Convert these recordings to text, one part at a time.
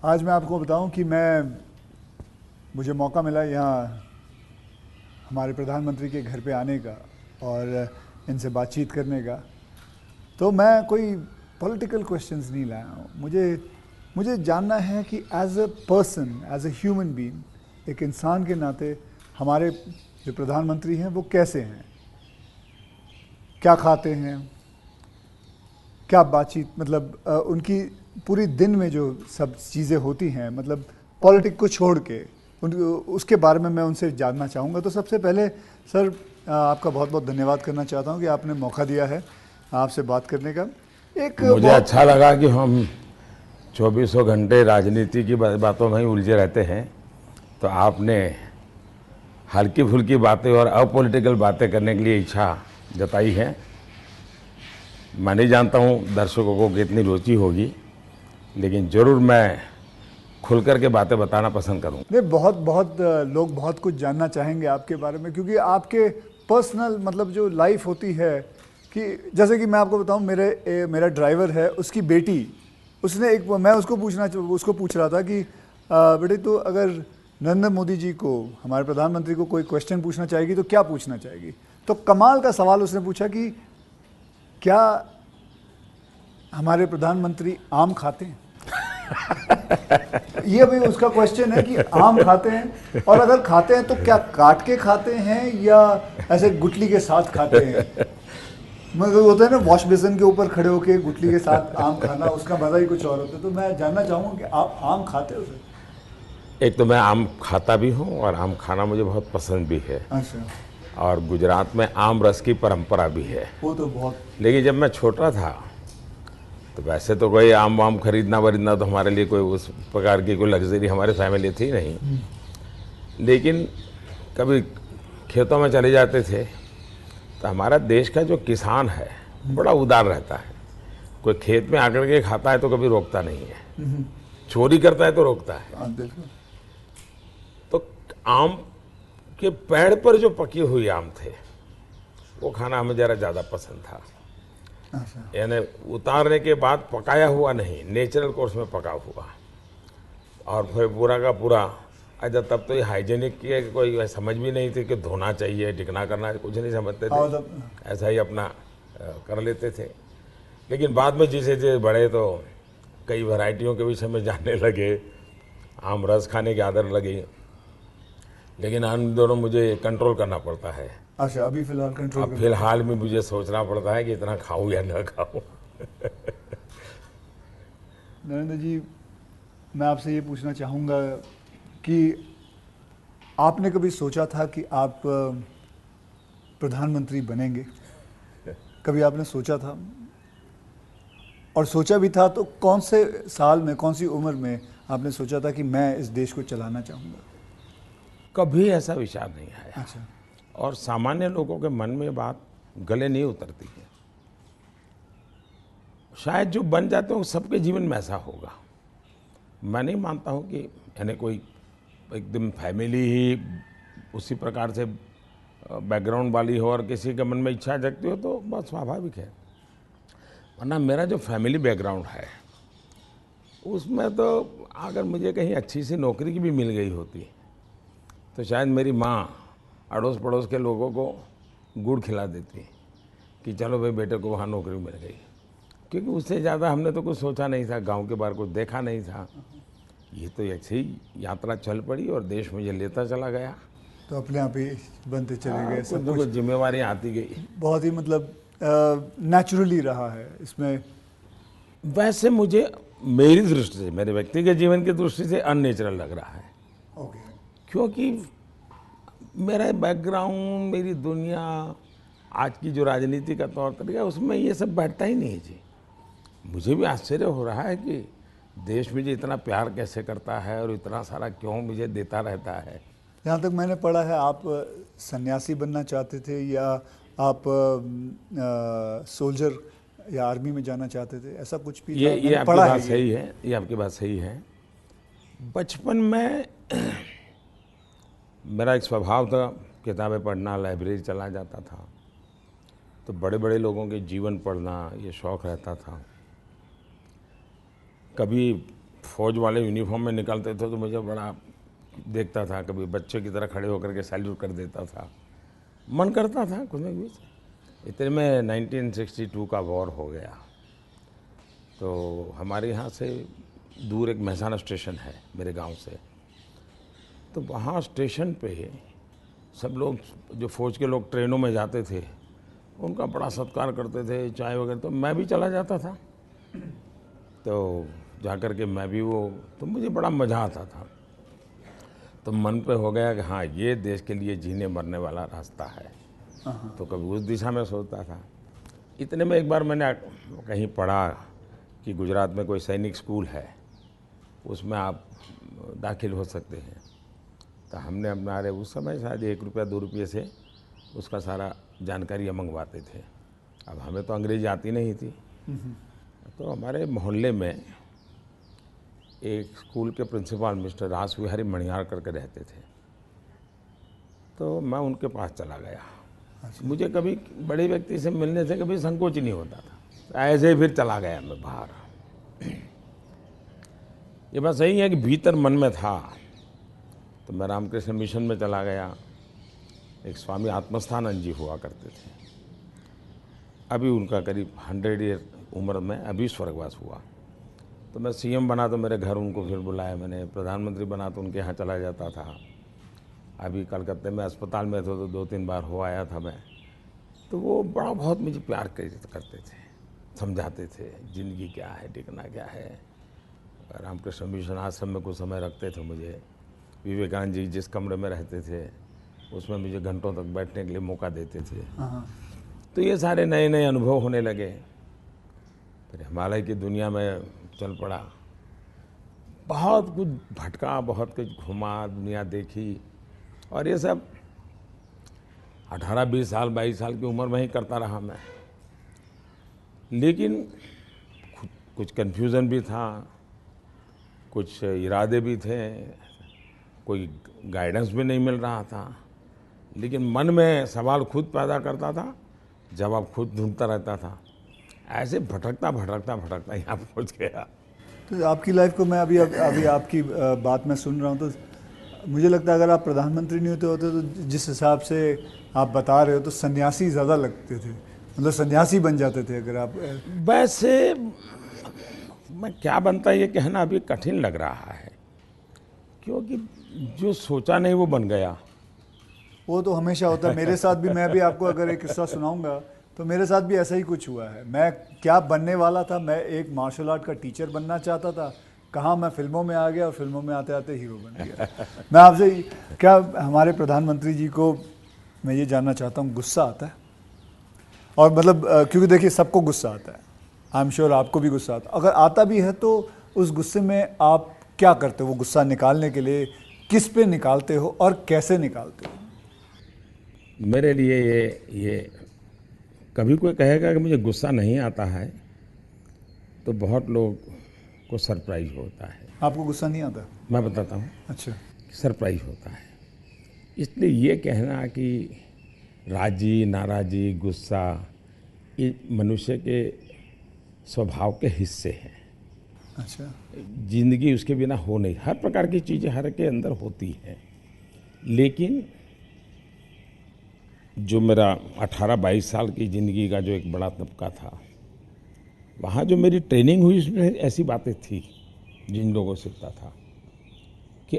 आज मैं आपको बताऊं कि मुझे मौका मिला यहाँ हमारे प्रधानमंत्री के घर पे आने का और इनसे बातचीत करने का। तो मैं कोई पॉलिटिकल क्वेश्चंस नहीं लाया हूँ। मुझे जानना है कि as a person, as a human being, एक इंसान के नाते हमारे जो प्रधानमंत्री हैं वो कैसे हैं, क्या खाते हैं, क्या बातचीत, मतलब उनकी पूरी दिन में जो सब चीज़ें होती हैं, मतलब पॉलिटिक को छोड़ के उसके बारे में मैं उनसे जानना चाहूँगा। तो सबसे पहले सर आपका बहुत बहुत धन्यवाद करना चाहता हूँ कि आपने मौका दिया है आपसे बात करने का। मुझे अच्छा लगा कि हम 2400 घंटे राजनीति की बातों में ही उलझे रहते हैं, तो आपने हल्की फुल्की बातें और अपॉलिटिकल बातें करने के लिए इच्छा जताई है। मैं नहीं जानता हूँ दर्शकों को कितनी रुचि होगी, लेकिन ज़रूर मैं खुल कर के बातें बताना पसंद करूँगा। नहीं, बहुत लोग बहुत कुछ जानना चाहेंगे आपके बारे में, क्योंकि आपके पर्सनल मतलब जो लाइफ होती है, कि जैसे कि मैं आपको बताऊं, मेरा ड्राइवर है, उसकी बेटी, मैं उसको पूछ रहा था कि बेटे तो अगर नरेंद्र मोदी जी को, हमारे प्रधानमंत्री को कोई क्वेश्चन पूछना चाहेगी तो क्या पूछना चाहेगी? तो कमाल का सवाल उसने पूछा कि क्या हमारे प्रधानमंत्री आम खाते हैं? ये भी उसका क्वेश्चन है कि आम खाते हैं, और अगर खाते हैं तो क्या काट के खाते हैं या ऐसे गुटली के साथ खाते हैं? मतलब होता है ना, वॉश बेसिन के ऊपर खड़े होके गुटली के साथ आम खाना, उसका मजा ही कुछ और होता है। तो मैं जानना चाहूँगा कि आप आम खाते हो सर? एक तो मैं आम खाता भी हूँ और आम खाना मुझे बहुत पसंद भी है। अच्छा। और गुजरात में आम रस की परंपरा भी है। वो तो बहुत। लेकिन जब मैं छोटा था तो वैसे तो कोई आम वाम खरीदना वरीदना तो हमारे लिए कोई उस प्रकार की कोई लग्जरी हमारे फैमिली थी नहीं। लेकिन कभी खेतों में चले जाते थे तो हमारा देश का जो किसान है बड़ा उदार रहता है। कोई खेत में आकर के खाता है तो कभी रोकता नहीं है, चोरी करता है तो रोकता है। तो आम के पेड़ पर जो पके हुए आम थे वो खाना हमें ज़रा ज़्यादा पसंद था। यानी उतारने के बाद पकाया हुआ नहीं, नेचुरल कोर्स में पका हुआ। और फिर पूरा का पूरा, अच्छा तब तो ये हाइजीनिक की कोई समझ भी नहीं थी कि धोना चाहिए, टिकना करना है, कुछ नहीं समझते थे, ऐसा ही अपना कर लेते थे। लेकिन बाद में जैसे जैसे बड़े तो कई वैरायटियों के विषय में जानने लगे, आम रस खाने की आदत लगी। लेकिन इन दोनों मुझे कंट्रोल करना पड़ता है। अच्छा, अभी फिलहाल कंट्रोल? अब फिलहाल में मुझे सोचना पड़ता है कि इतना खाऊं या ना खाऊं। नरेंद्र जी, मैं आपसे ये पूछना चाहूँगा कि आपने कभी सोचा था कि आप प्रधानमंत्री बनेंगे? कभी आपने सोचा था? और सोचा भी था तो कौन से साल में, कौन सी उम्र में आपने सोचा था कि मैं इस देश को चलाना चाहूँगा? कभी ऐसा विचार नहीं आया। अच्छा। और सामान्य लोगों के मन में बात गले नहीं उतरती है। शायद जो बन जाते हैं सबके जीवन में ऐसा होगा। मैं नहीं मानता हूँ कि यानी कोई एकदम फैमिली ही उसी प्रकार से बैकग्राउंड वाली हो और किसी के मन में इच्छा जगती हो तो बहुत स्वाभाविक है। वरना मेरा जो फैमिली बैकग्राउंड है उसमें तो अगर मुझे कहीं अच्छी सी नौकरी की भी मिल गई होती तो शायद मेरी माँ अड़ोस पड़ोस के लोगों को गुड़ खिला देती कि चलो भाई बेटे को वहाँ नौकरी मिल गई। क्योंकि उससे ज़्यादा हमने तो कुछ सोचा नहीं था, गांव के बाहर कुछ देखा नहीं था। ये तो ऐसे ही यात्रा चल पड़ी और देश मुझे लेता चला गया। तो अपने आप ही बनते चले गए, सब कुछ जिम्मेवारी आती गई। बहुत ही मतलब नेचुरली रहा है इसमें। वैसे मुझे मेरी दृष्टि से, मेरे व्यक्तिगत जीवन की दृष्टि से अननेचुरल लग रहा है। ओके। क्योंकि मेरा बैकग्राउंड, मेरी दुनिया, आज की जो राजनीति का तौर तरीका, उसमें ये सब बैठता ही नहीं है जी। मुझे भी आश्चर्य हो रहा है कि देश मुझे इतना प्यार कैसे करता है और इतना सारा क्यों मुझे देता रहता है। जहाँ तक मैंने पढ़ा है आप सन्यासी बनना चाहते थे, या आप सोल्जर या आर्मी में जाना चाहते थे, ऐसा कुछ भी था? ये आपकी बात सही है, ये आपकी बात सही है। बचपन में मेरा एक स्वभाव था किताबें पढ़ना, लाइब्रेरी चला जाता था, तो बड़े बड़े लोगों के जीवन पढ़ना ये शौक़ रहता था। कभी फौज वाले यूनिफॉर्म में निकलते थे तो मुझे बड़ा देखता था, कभी बच्चे की तरह खड़े होकर के सैल्यूट कर देता था, मन करता था कुछ ना कुछ। इतने में 1962 का वॉर हो गया, तो हमारे यहाँ से दूर एक महसाना स्टेशन है मेरे गांव से, तो वहाँ स्टेशन पे सब लोग, जो फ़ौज के लोग ट्रेनों में जाते थे, उनका बड़ा सत्कार करते थे, चाय वगैरह, तो मैं भी चला जाता था। तो जा कर के मैं भी वो, तो मुझे बड़ा मज़ा आता था। तो मन पे हो गया कि हाँ, ये देश के लिए जीने मरने वाला रास्ता है। तो कभी उस दिशा में सोचता था। इतने में एक बार मैंने कहीं पढ़ा कि गुजरात में कोई सैनिक स्कूल है, उसमें आप दाखिल हो सकते हैं। तो हमने हमारे उस समय शायद 1 रुपया 2 रुपये से उसका सारा जानकारियाँ मंगवाते थे। अब हमें तो अंग्रेजी आती नहीं थी, तो हमारे मोहल्ले में एक स्कूल के प्रिंसिपल मिस्टर रास विहारी मणियार करके रहते थे, तो मैं उनके पास चला गया। मुझे कभी बड़े व्यक्ति से मिलने से कभी संकोच नहीं होता था, ऐसे ही फिर चला गया मैं बाहर। ये बात सही है कि भीतर मन में था, तो मैं रामकृष्ण मिशन में चला गया। एक स्वामी आत्मस्थानंद जी हुआ करते थे, अभी उनका करीब 100 ईयर उम्र में अभी स्वर्गवास हुआ। तो मैं सीएम बना तो मेरे घर उनको फिर बुलाया मैंने, प्रधानमंत्री बना तो उनके यहाँ चला जाता था। अभी कलकत्ते में अस्पताल में थे तो 2-3 बार हो आया था मैं। तो वो बड़ा बहुत मुझे प्यार करते थे, समझाते थे ज़िंदगी क्या है, टिकना क्या है। रामकृष्ण मिशन आश्रम में कुछ समय रखते थे मुझे। विवेकानंद जी जिस कमरे में रहते थे उसमें मुझे घंटों तक बैठने के लिए मौका देते थे। तो ये सारे नए नए अनुभव होने लगे। फिर हिमालय की दुनिया में चल पड़ा, बहुत कुछ भटका, बहुत कुछ घुमा, दुनिया देखी, और ये सब 18-20 साल 22 साल की उम्र में ही करता रहा मैं। लेकिन कुछ कन्फ्यूज़न भी था, कुछ इरादे भी थे, कोई गाइडेंस भी नहीं मिल रहा था, लेकिन मन में सवाल खुद पैदा करता था, जवाब खुद ढूंढता रहता था। ऐसे भटकता भटकता भटकता यहाँ पहुँच गया। तो आपकी लाइफ को मैं अभी आपकी बात में सुन रहा हूँ, तो मुझे लगता है अगर आप प्रधानमंत्री नहीं होते तो जिस हिसाब से आप बता रहे हो तो सन्यासी ज़्यादा लगते थे, मतलब सन्यासी बन जाते थे अगर आप। वैसे मैं क्या बनता ये कहना अभी कठिन लग रहा है, क्योंकि जो सोचा नहीं वो बन गया। वो तो हमेशा होता है, मेरे साथ भी। मैं भी आपको अगर एक किस्सा सुनाऊंगा तो मेरे साथ भी ऐसा ही कुछ हुआ है। मैं क्या बनने वाला था, मैं एक मार्शल आर्ट का टीचर बनना चाहता था, कहाँ मैं फिल्मों में आ गया और फिल्मों में आते आते हीरो बन गया। मैं आपसे क्या, हमारे प्रधानमंत्री जी को मैं ये जानना चाहता हूँ, गुस्सा आता है? और मतलब क्योंकि देखिए सबको गुस्सा आता है, आई एम श्योर आपको भी गुस्सा आता है। अगर आता भी है तो उस गुस्से में आप क्या करते हो? वो गुस्सा निकालने के लिए किस पे निकालते हो और कैसे निकालते हो? मेरे लिए ये कभी कोई कहेगा कि मुझे गुस्सा नहीं आता है तो बहुत लोग को सरप्राइज होता है। आपको गुस्सा नहीं आता? मैं बताता हूँ। अच्छा। सरप्राइज होता है। इसलिए ये कहना कि राजी नाराजी गुस्सा ये मनुष्य के स्वभाव के हिस्से हैं। अच्छा। जिंदगी उसके बिना हो नहीं, हर प्रकार की चीज़ें हर के अंदर होती हैं। लेकिन जो मेरा 18-22 साल की ज़िंदगी का जो एक बड़ा तबका था, वहाँ जो मेरी ट्रेनिंग हुई उसमें ऐसी बातें थी जिन लोगों से सीखता था कि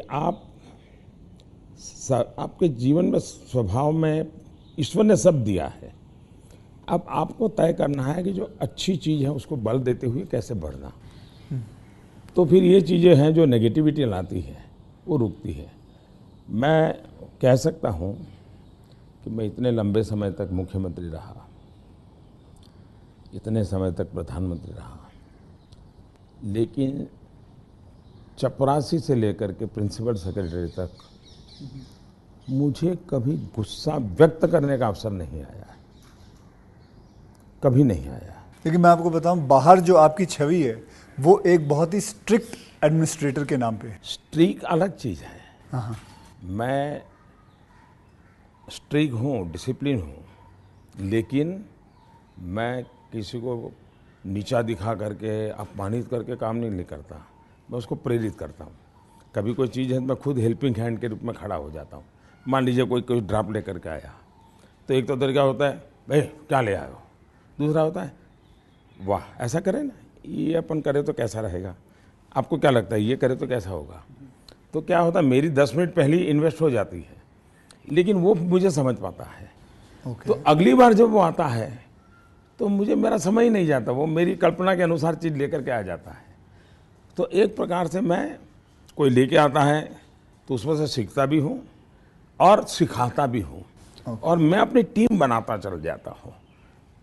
आपके जीवन में स्वभाव में ईश्वर ने सब दिया है। अब आपको तय करना है कि जो अच्छी चीज़ है उसको बल देते हुए कैसे बढ़ना। तो फिर ये चीज़ें हैं जो नेगेटिविटी लाती है वो रुकती है। मैं कह सकता हूँ कि मैं इतने लंबे समय तक मुख्यमंत्री रहा, इतने समय तक प्रधानमंत्री रहा, लेकिन चपरासी से लेकर के प्रिंसिपल सेक्रेटरी तक मुझे कभी गुस्सा व्यक्त करने का अवसर नहीं आया, कभी नहीं आया। लेकिन मैं आपको बताऊं, बाहर जो आपकी छवि है वो एक बहुत ही स्ट्रिक्ट एडमिनिस्ट्रेटर के नाम पे है। स्ट्रिक्ट अलग चीज़ है। हाँ। मैं स्ट्रिक्ट हूँ, डिसिप्लिन हूँ, लेकिन मैं किसी को नीचा दिखा करके अपमानित करके काम नहीं करता। मैं उसको प्रेरित करता हूँ। कभी कोई चीज़ है तो मैं खुद हेल्पिंग हैंड के रूप में खड़ा हो जाता हूँ। मान लीजिए कोई कोई ड्राफ्ट लेकर के आया, तो एक तो तरीका होता है भाई क्या ले आए हो, दूसरा होता है वाह ऐसा करें ना, ये अपन करें तो कैसा रहेगा, आपको क्या लगता है ये करे तो कैसा होगा। तो क्या होता है मेरी 10 मिनट पहले ही इन्वेस्ट हो जाती है, लेकिन वो मुझे समझ पाता है। तो अगली बार जब वो आता है तो मुझे मेरा समय ही नहीं जाता, वो मेरी कल्पना के अनुसार चीज़ लेकर के आ जाता है। तो एक प्रकार से मैं कोई लेके आता है तो उसमें से सीखता भी हूँ और सिखाता भी हूँ, और मैं अपनी टीम बनाता चल जाता हूँ।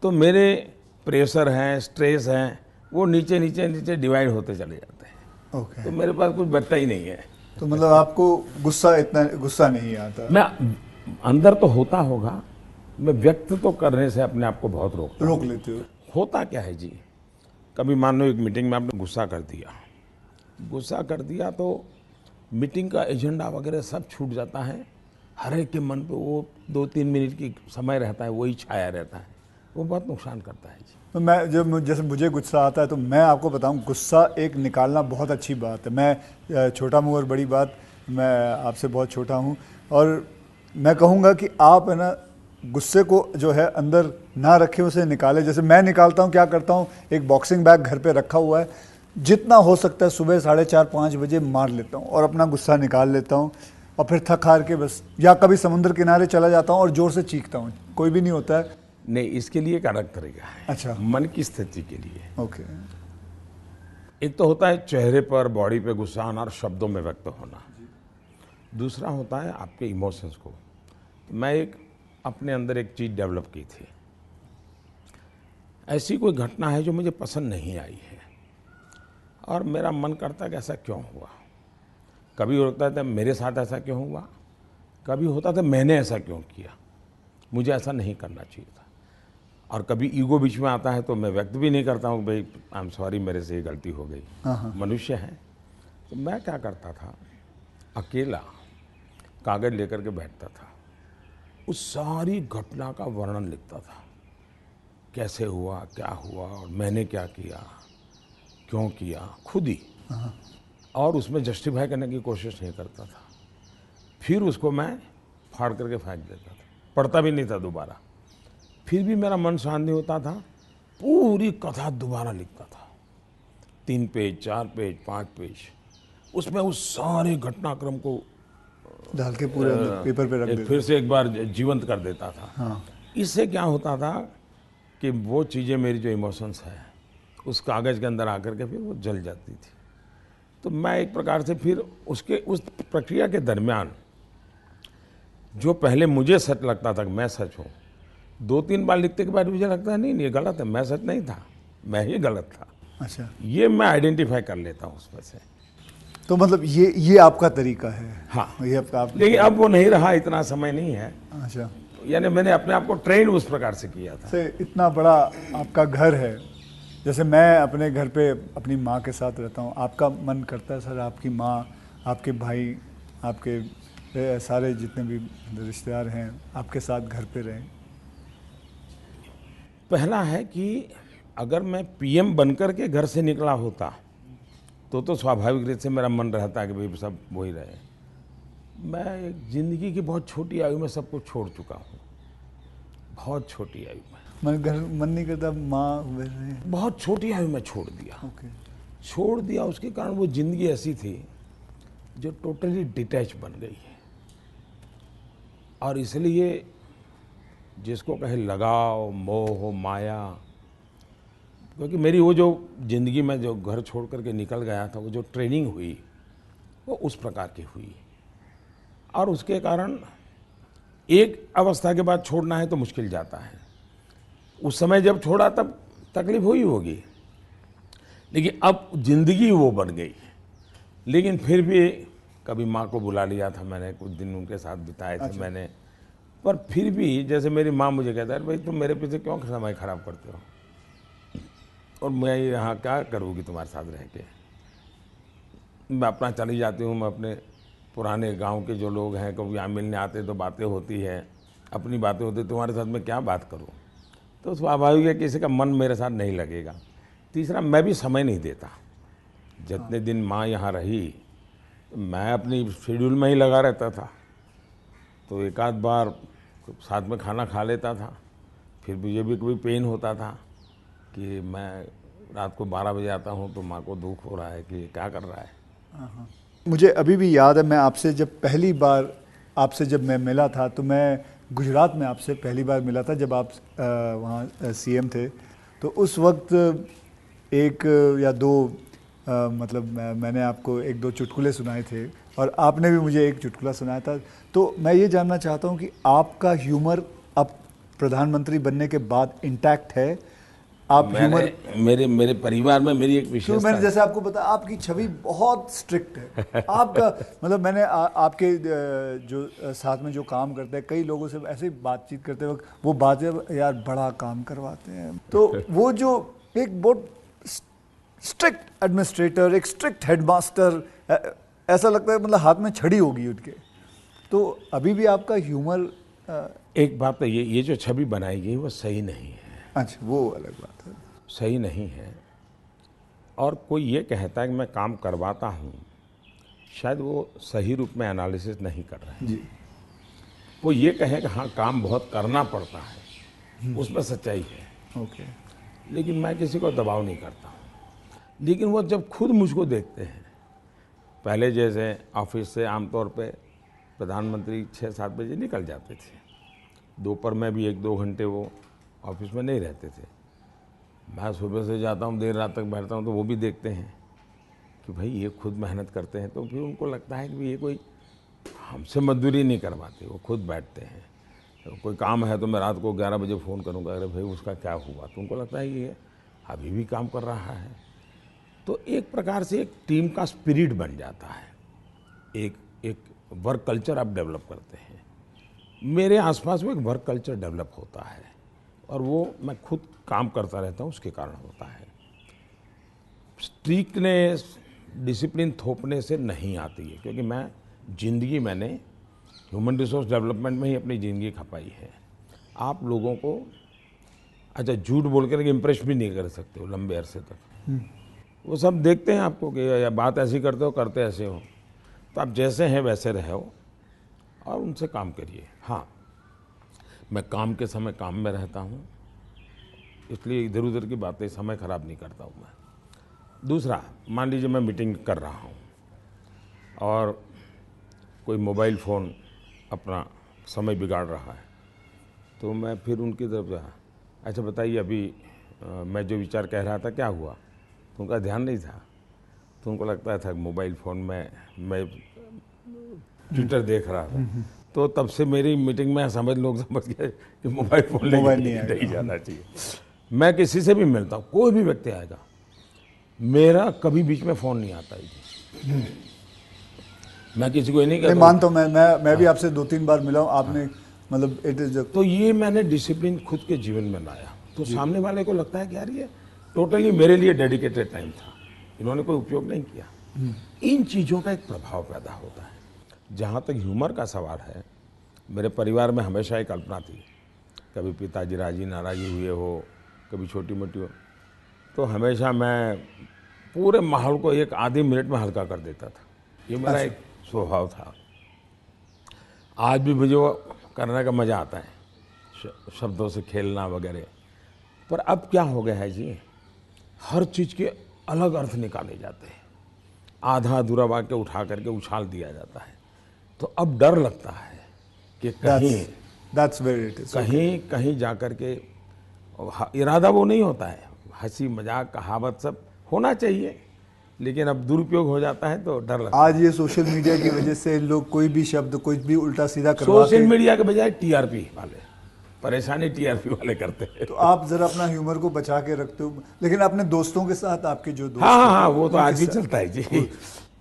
तो मेरे प्रेशर हैं, स्ट्रेस हैं, वो नीचे नीचे नीचे डिवाइड होते चले जाते हैं। तो मेरे पास कुछ बचता ही नहीं है। तो मतलब आपको इतना गुस्सा नहीं आता? मैं अंदर तो होता होगा, मैं व्यक्त तो करने से अपने आप को बहुत रोक लेते हो। होता क्या है जी, कभी मान लो एक मीटिंग में आपने गुस्सा कर दिया तो मीटिंग का एजेंडा वगैरह सब छूट जाता है। हर एक के मन पे वो 2-3 मिनट की समय रहता है, वही छाया रहता है, वो बहुत नुकसान करता है जी। तो मैं जैसे मुझे गुस्सा आता है तो मैं आपको बताऊं, गुस्सा एक निकालना बहुत अच्छी बात है। मैं छोटा मुँह और बड़ी बात, मैं आपसे बहुत छोटा हूं, और मैं कहूँगा कि आप है ना गुस्से को जो है अंदर ना रखें, उसे निकालें। जैसे मैं निकालता हूँ, क्या करता हूँ, एक बॉक्सिंग बैग घर पे रखा हुआ है, जितना हो सकता है सुबह 4:30-5 बजे मार लेता हूँ और अपना गुस्सा निकाल लेता हूँ, और फिर थक हार के बस, या कभी समुद्र किनारे चला जाता हूँ और जोर से चीखता हूँ, कोई भी नहीं होता है। नहीं, इसके लिए एक अलग तरीका है। अच्छा, मन की स्थिति के लिए। ओके। एक तो होता है चेहरे पर, बॉडी पे गुस्सा आना और शब्दों में व्यक्त होना। दूसरा होता है आपके इमोशंस को। मैं एक अपने अंदर एक चीज़ डेवलप की थी, ऐसी कोई घटना है जो मुझे पसंद नहीं आई है और मेरा मन करता है कि ऐसा क्यों हुआ। कभी होता था मेरे साथ ऐसा क्यों हुआ, कभी होता था मैंने ऐसा क्यों किया, मुझे ऐसा नहीं करना चाहिए था। और कभी ईगो बीच में आता है तो मैं व्यक्त भी नहीं करता हूँ भाई आई एम सॉरी, मेरे से ये गलती हो गई, मनुष्य है। तो मैं क्या करता था, अकेला कागज़ लेकर के बैठता था, उस सारी घटना का वर्णन लिखता था, कैसे हुआ, क्या हुआ और मैंने क्या किया, क्यों किया, खुद ही। और उसमें जस्टिफाई करने की कोशिश नहीं करता था। फिर उसको मैं फाड़ करके फेंक देता था, पढ़ता भी नहीं था दोबारा। फिर भी मेरा मन शांत नहीं होता था, पूरी कथा दोबारा लिखता था, 3 पेज, 4 पेज, 5 पेज, उसमें उस सारे घटनाक्रम को डाल के पूरे पेपर पे रख देता, फिर से एक बार जीवंत कर देता था। हाँ। इससे क्या होता था कि वो चीज़ें, मेरी जो इमोशंस है उस कागज़ के अंदर आकर के फिर वो जल जाती थी। तो मैं एक प्रकार से फिर उस प्रक्रिया के दरमियान जो पहले मुझे सच लगता था कि मैं सच हूँ, 2-3 बार लिखने के बाद मुझे लगता है नहीं ये गलत है, मैं सच नहीं था, मैं ही गलत था। अच्छा, ये मैं आइडेंटिफाई कर लेता हूँ उसमें से। तो मतलब ये आपका तरीका है? हाँ, ये आप लेकिन अब वो नहीं रहा, इतना समय नहीं है। अच्छा, यानी मैंने अपने आप को ट्रेन उस प्रकार से किया था। से इतना बड़ा आपका घर है, जैसे मैं अपने घर पे अपनी माँ के साथ रहता हूँ, आपका मन करता है सर आपकी माँ, आपके भाई, आपके सारे जितने भी रिश्तेदार हैं आपके साथ घर पे रहें? पहला है कि अगर मैं पीएम बनकर के घर से निकला होता तो स्वाभाविक रूप से मेरा मन रहता है कि भाई सब वही रहे। मैं एक ज़िंदगी की बहुत छोटी आयु में सब कुछ छोड़ चुका हूँ, बहुत छोटी आयु में। मन नहीं करता माँ, बहुत छोटी आयु में छोड़ दिया। ओके। छोड़ दिया, उसके कारण वो ज़िंदगी ऐसी थी जो टोटली डिटैच बन गई है। और इसलिए जिसको कहे लगाव, मोह, माया, क्योंकि मेरी वो जो ज़िंदगी में जो घर छोड़ करके निकल गया था, वो जो ट्रेनिंग हुई वो उस प्रकार की हुई, और उसके कारण एक अवस्था के बाद छोड़ना है तो मुश्किल जाता है। उस समय जब छोड़ा तब तकलीफ हुई होगी, लेकिन अब ज़िंदगी वो बन गई। लेकिन फिर भी कभी माँ को बुला लिया था मैंने, कुछ दिन उनके साथ बिताए थे। अच्छा। मैंने, पर फिर भी जैसे मेरी माँ मुझे कहता है भाई तुम मेरे पीछे क्यों समय ख़राब करते हो, और मैं यहाँ क्या करूँगी तुम्हारे साथ रह के। मैं अपना चली जाती हूँ, मैं अपने पुराने गांव के जो लोग हैं कभी यहाँ मिलने आते तो बातें होती है, अपनी बातें होती, तुम्हारे साथ मैं क्या बात करूँ। तो स्वाभाविक है किसी का मन मेरे साथ नहीं लगेगा। तीसरा, मैं भी समय नहीं देता, जितने दिन माँ यहाँ रही मैं अपनी शेड्यूल में ही लगा रहता था, तो एक आध बार साथ में खाना खा लेता था। फिर मुझे भी कभी पेन होता था कि मैं रात को 12 बजे आता हूँ तो माँ को दुख हो रहा है कि ये क्या कर रहा है। मुझे अभी भी याद है, मैं आपसे जब पहली बार आपसे जब मैं मिला था तो मैं गुजरात में आपसे पहली बार मिला था जब आप वहाँ सीएम थे। तो उस वक्त एक या दो मतलब मैंने आपको एक दो चुटकुले सुनाए थे और आपने भी मुझे एक चुटकुला सुनाया था। तो मैं ये जानना चाहता हूँ कि आपका ह्यूमर अब प्रधानमंत्री बनने के बाद इंटैक्ट है? आप ह्यूमर मेरे परिवार में मेरी एक विशेषता मैंने जैसे आपको बताया आपकी छवि बहुत स्ट्रिक्ट है। आपका मतलब मैंने आपके जो साथ में जो काम करते हैं कई लोगों से ऐसे ही बातचीत करते वक्त वो बातें यार बड़ा काम करवाते हैं, तो वो जो एक बहुत स्ट्रिक्ट एडमिनिस्ट्रेटर, एक स्ट्रिक्ट हेडमास्टर, ऐसा लगता है मतलब हाथ में छड़ी होगी उनके। तो अभी भी आपका ह्यूमर एक बात तो ये जो छवि बनाई गई वो सही नहीं है। अच्छा, वो अलग बात है। सही नहीं है। और कोई ये कहता है कि मैं काम करवाता हूँ, शायद वो सही रूप में एनालिसिस नहीं कर रहे हैं जी। वो ये कहे कि हाँ काम बहुत करना पड़ता है, उसमें सच्चाई है। ओके। लेकिन मैं किसी को दबाव नहीं करता हूँ। लेकिन वो जब खुद मुझको देखते हैं, पहले जैसे ऑफिस से आमतौर पे प्रधानमंत्री 6-7 बजे निकल जाते थे, दोपहर में भी 1-2 घंटे वो ऑफिस में नहीं रहते थे। मैं सुबह से जाता हूँ, देर रात तक बैठता हूँ, तो वो भी देखते हैं कि भाई ये खुद मेहनत करते हैं। तो फिर उनको लगता है कि ये कोई हमसे मजदूरी नहीं करवाते, वो खुद बैठते हैं। तो कोई काम है तो मैं रात को 11 बजे फ़ोन करूँगा, अरे भाई उसका क्या हुआ, तो उनको लगता है ये अभी भी काम कर रहा है। तो एक प्रकार से एक टीम का स्पिरिट बन जाता है, एक वर्क कल्चर आप डेवलप करते हैं। मेरे आसपास में एक वर्क कल्चर डेवलप होता है और वो मैं खुद काम करता रहता हूँ, उसके कारण होता है। स्ट्रिक्टनेस, डिसिप्लिन थोपने से नहीं आती है, क्योंकि मैंने ह्यूमन रिसोर्स डेवलपमेंट में ही अपनी ज़िंदगी खपाई है। आप लोगों को अच्छा झूठ बोल कर इम्प्रेस भी नहीं कर सकते हो लंबे अरसे तक। वो सब देखते हैं आपको कि या बात ऐसी करते हो, करते ऐसे हो, तो आप जैसे हैं वैसे रहो और उनसे काम करिए। हाँ, मैं काम के समय काम में रहता हूँ, इसलिए इधर उधर की बातें समय ख़राब नहीं करता हूँ मैं। दूसरा, मान लीजिए मैं मीटिंग कर रहा हूँ और कोई मोबाइल फ़ोन अपना समय बिगाड़ रहा है, तो मैं फिर उनकी तरफ जा, अच्छा बताइए अभी मैं जो विचार कह रहा था क्या हुआ, तो उनका ध्यान नहीं था। तो उनको लगता था मोबाइल फ़ोन में मैं ट्विटर देख रहा था। तो तब से मेरी मीटिंग में लोग समझ गए कि मोबाइल फ़ोन लेके नहीं जाना चाहिए। मैं किसी से भी मिलता हूँ, कोई भी व्यक्ति आएगा, मेरा कभी बीच में फ़ोन नहीं आता है जी। मैं किसी को नहीं कहता। मानता हूँ, मैं भी आपसे 2-3 बार मिला हूँ, आपने मतलब इट इज। तो ये मैंने डिसिप्लिन खुद के जीवन में लाया, तो सामने वाले को लगता है कि यार ये टोटली मेरे लिए डेडिकेटेड टाइम था, इन्होंने कोई उपयोग नहीं किया। इन चीज़ों का एक प्रभाव पैदा होता है। जहाँ तक ह्यूमर का सवाल है, मेरे परिवार में हमेशा एक कल्पना थी, कभी पिताजी राजी नाराज़ी हुए हो, कभी छोटी मोटी हो, तो हमेशा मैं पूरे माहौल को एक आधे मिनट में हल्का कर देता था। ये मेरा एक स्वभाव था। आज भी मुझे वो करने का मज़ा आता है, शब्दों से खेलना वगैरह। पर अब क्या हो गया है जी, हर चीज़ के अलग अर्थ निकाले जाते हैं, आधा अधूरा वाक्य उठा करके उछाल दिया जाता है। तो अब डर लगता है कि कहीं जा कर के, इरादा वो नहीं होता है, हंसी मजाक कहावत सब होना चाहिए, लेकिन अब दुरुपयोग हो जाता है तो डर लगता है। आज ये सोशल मीडिया की वजह से लोग कोई भी शब्द कोई भी उल्टा सीधा करवा सोशल मीडिया के बजाय टीआरपी वाले, परेशानी टीआरपी वाले करते हैं। तो आप जरा अपना ह्यूमर को बचा के रखते हो, लेकिन अपने दोस्तों के साथ आपके जो दोस्त हाँ, वो तो आज भी चलता है जी।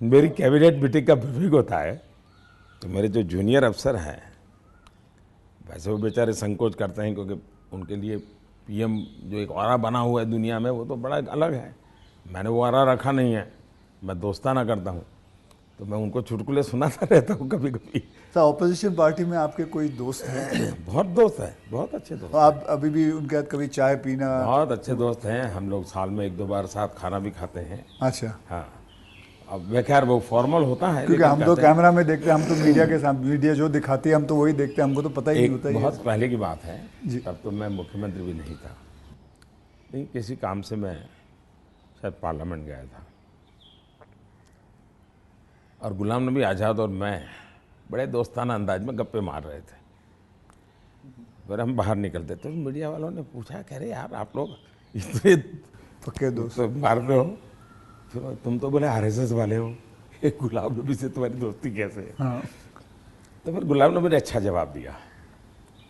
मेरी कैबिनेट मीटिंग का ब्रीफिंग होता है, तो मेरे जो जूनियर अफसर हैं, वैसे वो बेचारे संकोच करते हैं, क्योंकि उनके लिए पीएम जो एक ऑरा बना हुआ है दुनिया में, वो तो बड़ा अलग है। मैंने वो ऑरा रखा नहीं है, मैं दोस्ताना करता हूँ, तो मैं उनको चुटकुले सुनाता रहता हूँ कभी कभी। तो ऑपोजिशन पार्टी में आपके कोई दोस्त हैं? बहुत दोस्त हैं, बहुत अच्छे दोस्त। आप अभी भी उनके साथ कभी चाय पीना? बहुत अच्छे दोस्त हैं हम लोग, साल में 1-2 बार साथ खाना भी खाते हैं। अच्छा। हाँ, अब खैर वो फॉर्मल होता है, क्योंकि लेकिन हम तो कहते हैं, कैमरा में देखते हैं, हम तो मीडिया के सामने, मीडिया जो दिखाती है हम तो वही देखते हैं, हमको तो पता ही नहीं एक होता बहुत ये। पहले की बात है, जी। तब तो मैं मुख्यमंत्री भी नहीं था, नहीं किसी काम से मैं शायद पार्लियामेंट गया था, और गुलाम नबी आज़ाद और मैं बड़े दोस्ताना अंदाज में गप्पे मार रहे थे। फिर हम बाहर निकलते तो मीडिया वालों ने पूछा, कह रहे यार आप लोग इतने पक्के दोस्त। तो मारते हो, फिर तुम तो बोले आरएसएस वाले हो, ये गुलाम नबी से तुम्हारी दोस्ती कैसे है? हाँ। तो फिर गुलाम नबी ने अच्छा जवाब दिया।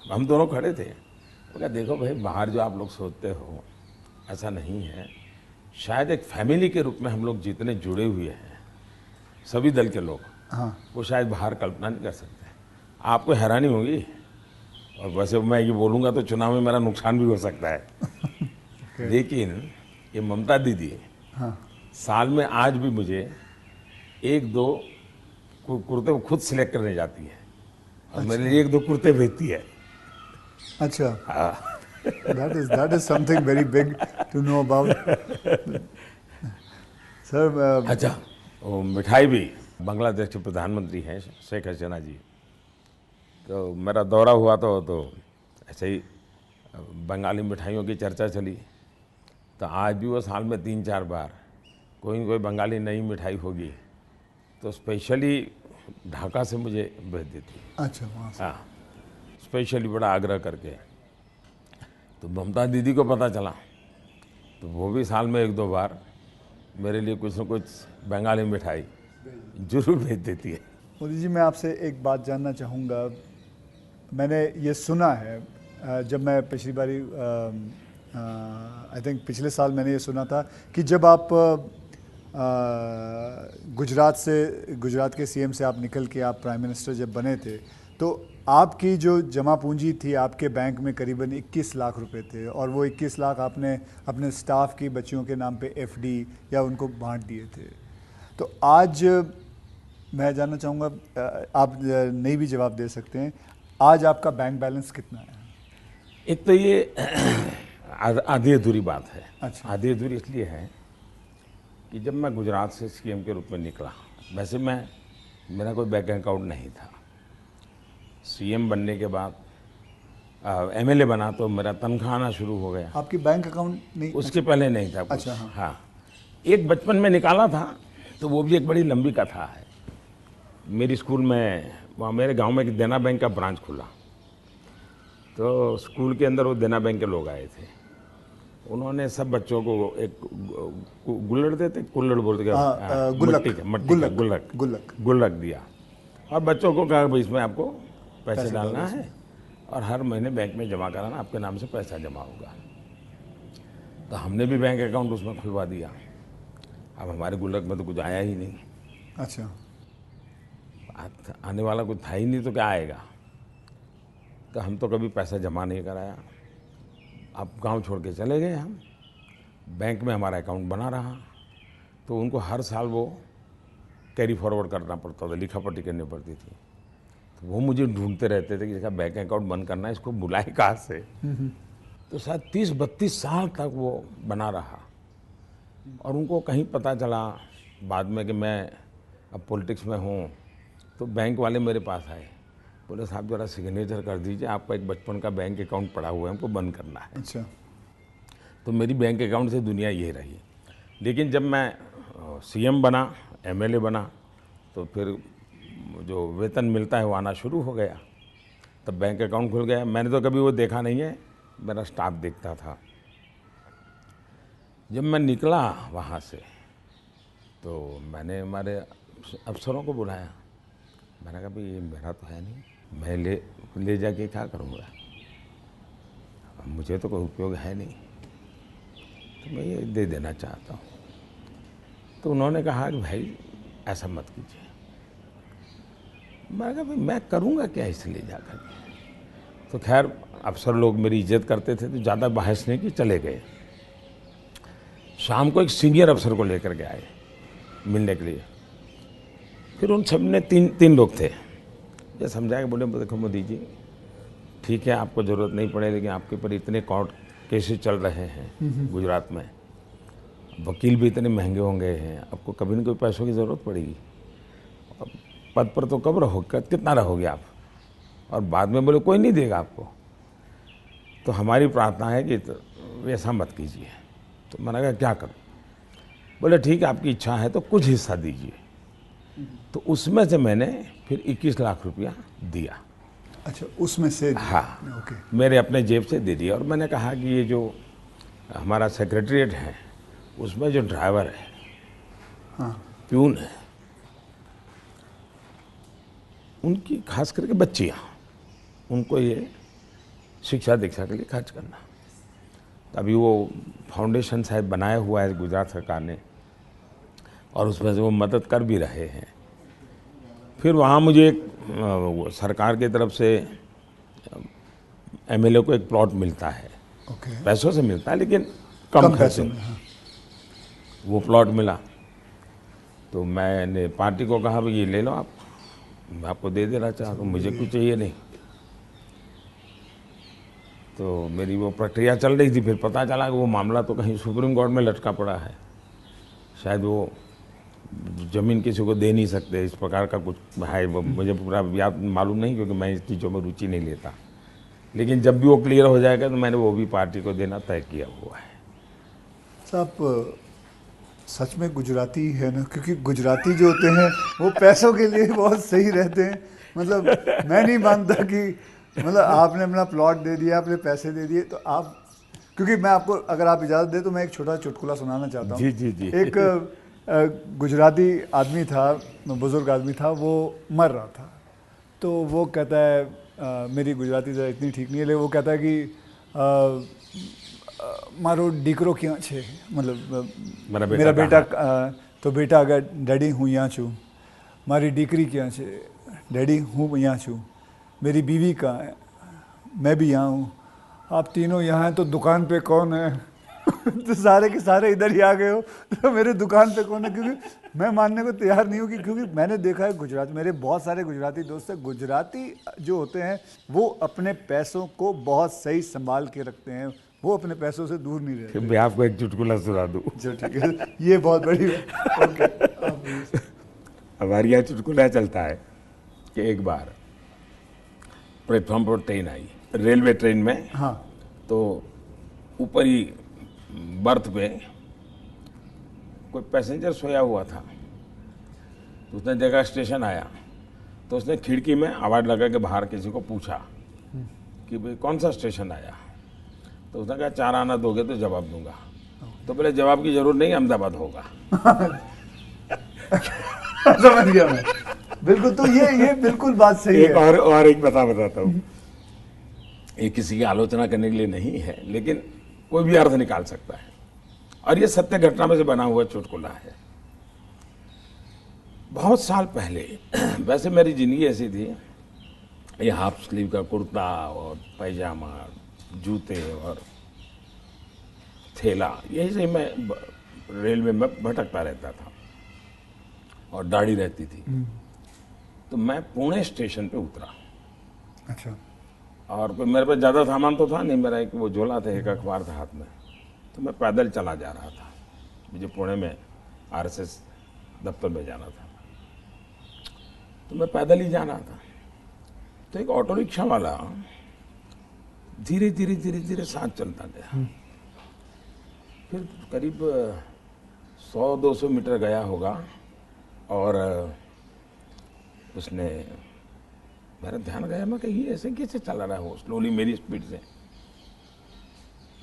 हम दोनों खड़े थे, वो कहा देखो भाई, बाहर जो आप लोग सोचते हो ऐसा नहीं है, शायद एक फैमिली के रूप में हम लोग जितने जुड़े हुए हैं सभी दल के लोग, हाँ। वो शायद बाहर कल्पना नहीं कर सकते। आपको हैरानी होगी, और वैसे मैं ये बोलूँगा तो चुनाव में मेरा नुकसान भी हो सकता है लेकिन ये ममता दीदी हाँ। साल में आज भी मुझे एक दो कुर्ते वो खुद सिलेक्ट करने जाती है, और मेरे लिए एक दो कुर्ते भेजती है। अच्छा। हाँ। that is something very big to know about. Sir अच्छा, वो मिठाई भी, बांग्लादेश के प्रधानमंत्री हैं शेख हसीना जी, तो मेरा दौरा हुआ तो ऐसे ही बंगाली मिठाइयों की चर्चा चली, तो आज भी वो साल में 3-4 बार कोई न कोई बंगाली नई मिठाई होगी तो स्पेशली ढाका से मुझे भेज देती। अच्छा, वहाँ से। हाँ, स्पेशली बड़ा आग्रह करके। तो ममता दीदी को पता चला तो वो भी साल में 1-2 बार मेरे लिए कुछ न कुछ बंगाली मिठाई जरूर भेज देती है। मोदी जी, मैं आपसे एक बात जानना चाहूँगा। मैंने ये सुना है, जब मैं पिछली बारी आई थिंक पिछले साल मैंने ये सुना था कि जब आप गुजरात के सीएम से आप निकल के आप प्राइम मिनिस्टर जब बने थे, तो आपकी जो जमा पूंजी थी आपके बैंक में करीबन 21 लाख रुपए थे, और वो 21 लाख आपने अपने स्टाफ की बच्चियों के नाम पे एफडी या उनको बांट दिए थे। तो आज मैं जानना चाहूँगा, आप नहीं भी जवाब दे सकते हैं, आज आपका बैंक बैलेंस कितना है? एक तो ये आधी अधूरी बात है। अच्छा। आधी अधूरी इसलिए है कि जब मैं गुजरात से सीएम के रूप में निकला, वैसे मेरा कोई बैंक अकाउंट नहीं था। सीएम बनने के बाद एमएलए बना तो मेरा तनख्वाह आना शुरू हो गया। आपकी बैंक अकाउंट नहीं? उसके पहले नहीं था कुछ। अच्छा। हाँ। हाँ, एक बचपन में निकाला था, तो वो भी एक बड़ी लंबी कथा है। मेरी स्कूल में, वहाँ मेरे गांव में एक देना बैंक का ब्रांच खुला, तो स्कूल के अंदर वो देना बैंक के लोग आए थे। उन्होंने सब बच्चों को एक गुल्लड़ देते, कुल्लड़ बोलते, गुल्लक दिया, और बच्चों को कहा भाई इसमें आपको पैसे डालना है और हर महीने बैंक में जमा कराना, आपके नाम से पैसा जमा होगा। तो हमने भी बैंक अकाउंट उसमें खुलवा दिया। अब हमारे गुल्लक में तो कुछ आया ही नहीं। अच्छा। आने वाला कुछ था ही नहीं, तो क्या आएगा? तो हम तो कभी पैसा जमा नहीं कराया। अब गांव छोड़ के चले गए हम, बैंक में हमारा अकाउंट बना रहा, तो उनको हर साल वो कैरी फॉरवर्ड करना पड़ता था, लिखा पढ़ी करनी पड़ती थी। तो वो मुझे ढूंढते रहते थे कि इसका बैंक अकाउंट बंद करना है, इसको बुलाए कहाँ से। तो शायद 30-32 साल तक वो बना रहा, और उनको कहीं पता चला बाद में कि मैं अब पॉलिटिक्स में हूँ, तो बैंक वाले मेरे पास आए, बोले साहब जरा सिग्नेचर कर दीजिए, आपका एक बचपन का बैंक अकाउंट पड़ा हुआ है, हमको बंद करना है। अच्छा। तो मेरी बैंक अकाउंट से दुनिया ये रही। लेकिन जब मैं सीएम बना, एमएलए बना, तो फिर जो वेतन मिलता है वो आना शुरू हो गया, तब बैंक अकाउंट खुल गया। मैंने तो कभी वो देखा नहीं है, मेरा स्टाफ देखता था। जब मैं निकला वहाँ से, तो मैंने हमारे अफसरों को बुलाया, मैंने कहा भाई ये मेरा तो है नहीं, मैं ले जाके क्या करूँगा, मुझे तो कोई उपयोग है नहीं, तो मैं ये दे देना चाहता हूँ। तो उन्होंने कहा कि भाई ऐसा मत कीजिए। मैंने कहा भाई मैं करूँगा क्या इसे ले जा कर के। तो खैर अफसर लोग मेरी इज्जत करते थे, तो ज़्यादा बहस नहीं की, चले गए। शाम को एक सीनियर अफसर को लेकर के आए मिलने के लिए। फिर उन सब ने तीन लोग थे, ये समझाया कि बोले देखो मोदी जी, ठीक है आपको ज़रूरत नहीं पड़े, लेकिन आपके ऊपर इतने कोर्ट केसेस चल रहे हैं गुजरात में, वकील भी इतने महंगे होंगे हैं, आपको कभी न कभी पैसों की ज़रूरत पड़ेगी। अब पद पर तो कब रहोगे, कितना रहोगे आप, और बाद में बोले कोई नहीं देगा आपको। तो हमारी प्रार्थना है कि ऐसा मत कीजिए। तो मैंने कहा क्या करूं? बोले ठीक है, आपकी इच्छा है तो कुछ हिस्सा दीजिए। तो उसमें से मैंने फिर 21 लाख रुपया दिया। अच्छा, उसमें से? हाँ, ओके। मेरे अपने जेब से दे दिया। और मैंने कहा कि ये जो हमारा सेक्रेटरीट है उसमें जो ड्राइवर है, हाँ, प्यून है, उनकी खास करके बच्चियाँ, उनको ये शिक्षा दीक्षा के लिए खर्च करना। अभी वो फाउंडेशन शायद बनाया हुआ है गुजरात सरकार ने, और उसमें से वो मदद कर भी रहे हैं। फिर वहाँ मुझे एक सरकार की तरफ से एमएलए को एक प्लॉट मिलता है। ओके। पैसों से मिलता है लेकिन कम खर्चे में। हाँ। वो प्लॉट मिला तो मैंने पार्टी को कहा भाई ये ले लो आप, मैं आपको दे देना चाहता हूँ, मुझे कुछ चाहिए नहीं। तो मेरी वो प्रक्रिया चल रही थी। फिर पता चला कि वो मामला तो कहीं सुप्रीम कोर्ट में लटका पड़ा है, शायद वो ज़मीन किसी को दे नहीं सकते, इस प्रकार का कुछ है। वो मुझे पूरा याद मालूम नहीं, क्योंकि मैं इस चीज़ों में रुचि नहीं लेता। लेकिन जब भी वो क्लियर हो जाएगा तो मैंने वो भी पार्टी को देना तय किया हुआ है। साहब सच में गुजराती है ना, क्योंकि गुजराती जो होते हैं वो पैसों के लिए बहुत सही रहते हैं। मतलब मैं नहीं मानता कि मतलब आपने अपना प्लॉट दे दिया, आपने पैसे दे दिए, तो आप, क्योंकि मैं आपको, अगर आप इजाज़त दें तो मैं एक छोटा चुटकुला सुनाना चाहता हूँ। जी जी जी। एक गुजराती आदमी था, बुज़ुर्ग आदमी था, वो मर रहा था। तो वो कहता है, मेरी गुजराती ज़रा इतनी ठीक नहीं है, लेकिन वो कहता है कि मारो दीकरो क्यां छे, मतलब मेरा बेटा तो बेटा अगर डैडी हूँ यहाँ छूँ, मारी दीकरी क्यां छे, डैडी हूँ यहाँ छूँ, मेरी बीवी कहाँ है, मैं भी यहाँ हूँ, आप तीनों यहाँ हैं तो दुकान पे कौन है? तो सारे के सारे इधर ही आ गए हो, तो मेरे दुकान पे कौन है? क्योंकि मैं मानने को तैयार नहीं हूँ कि, क्योंकि मैंने देखा है गुजरात, मेरे बहुत सारे गुजराती दोस्त हैं, गुजराती जो होते हैं वो अपने पैसों को बहुत सही संभाल के रखते हैं, वो अपने पैसों से दूर नहीं रहते। मैं आपको एक चुटकुला सुना दूँ। जो ठीक है, ये बहुत बड़ी बात। ओके। हमारे यहाँ चुटकुला चलता है कि एक बार प्लेटफॉर्म पर ट्रेन आई, रेलवे ट्रेन में। हाँ। तो ऊपर ही बर्थ पे कोई पैसेंजर सोया हुआ था। तो उसने देखा स्टेशन आया, तो उसने खिड़की में आवाज़ लगा के बाहर किसी को पूछा कि भाई कौन सा स्टेशन आया। तो उसने कहा 4 आना दोगे तो जवाब दूंगा। तो बोले जवाब की जरूरत नहीं, अहमदाबाद होगा। समझ गया मैं, बिल्कुल। तो ये बिल्कुल बात सही है। और एक बताता हूँ, ये किसी की आलोचना करने के लिए नहीं है, लेकिन कोई भी अर्थ निकाल सकता है, और ये सत्य घटना में से बना हुआ चुटकुला है। बहुत साल पहले, वैसे मेरी जिंदगी ऐसी थी, ये हाफ स्लीव का कुर्ता और पैजामा, जूते और थैला, यही से मैं रेलवे में भटकता रहता था, और दाढ़ी रहती थी। तो मैं पुणे स्टेशन पे उतरा। अच्छा। और कोई मेरे पास ज़्यादा सामान तो था नहीं, मेरा एक वो झोला था, एक अखबार था हाथ में। तो मैं पैदल चला जा रहा था, मुझे पुणे में आरएसएस दफ्तर में जाना था। तो मैं पैदल ही जा रहा था। तो एक ऑटो रिक्शा वाला धीरे धीरे धीरे धीरे साथ चलता गया। फिर करीब 100-200 मीटर गया होगा, और उसने, मेरा ध्यान गया, मैं कही ऐसे कैसे चला रहा हो स्लोली मेरी स्पीड से।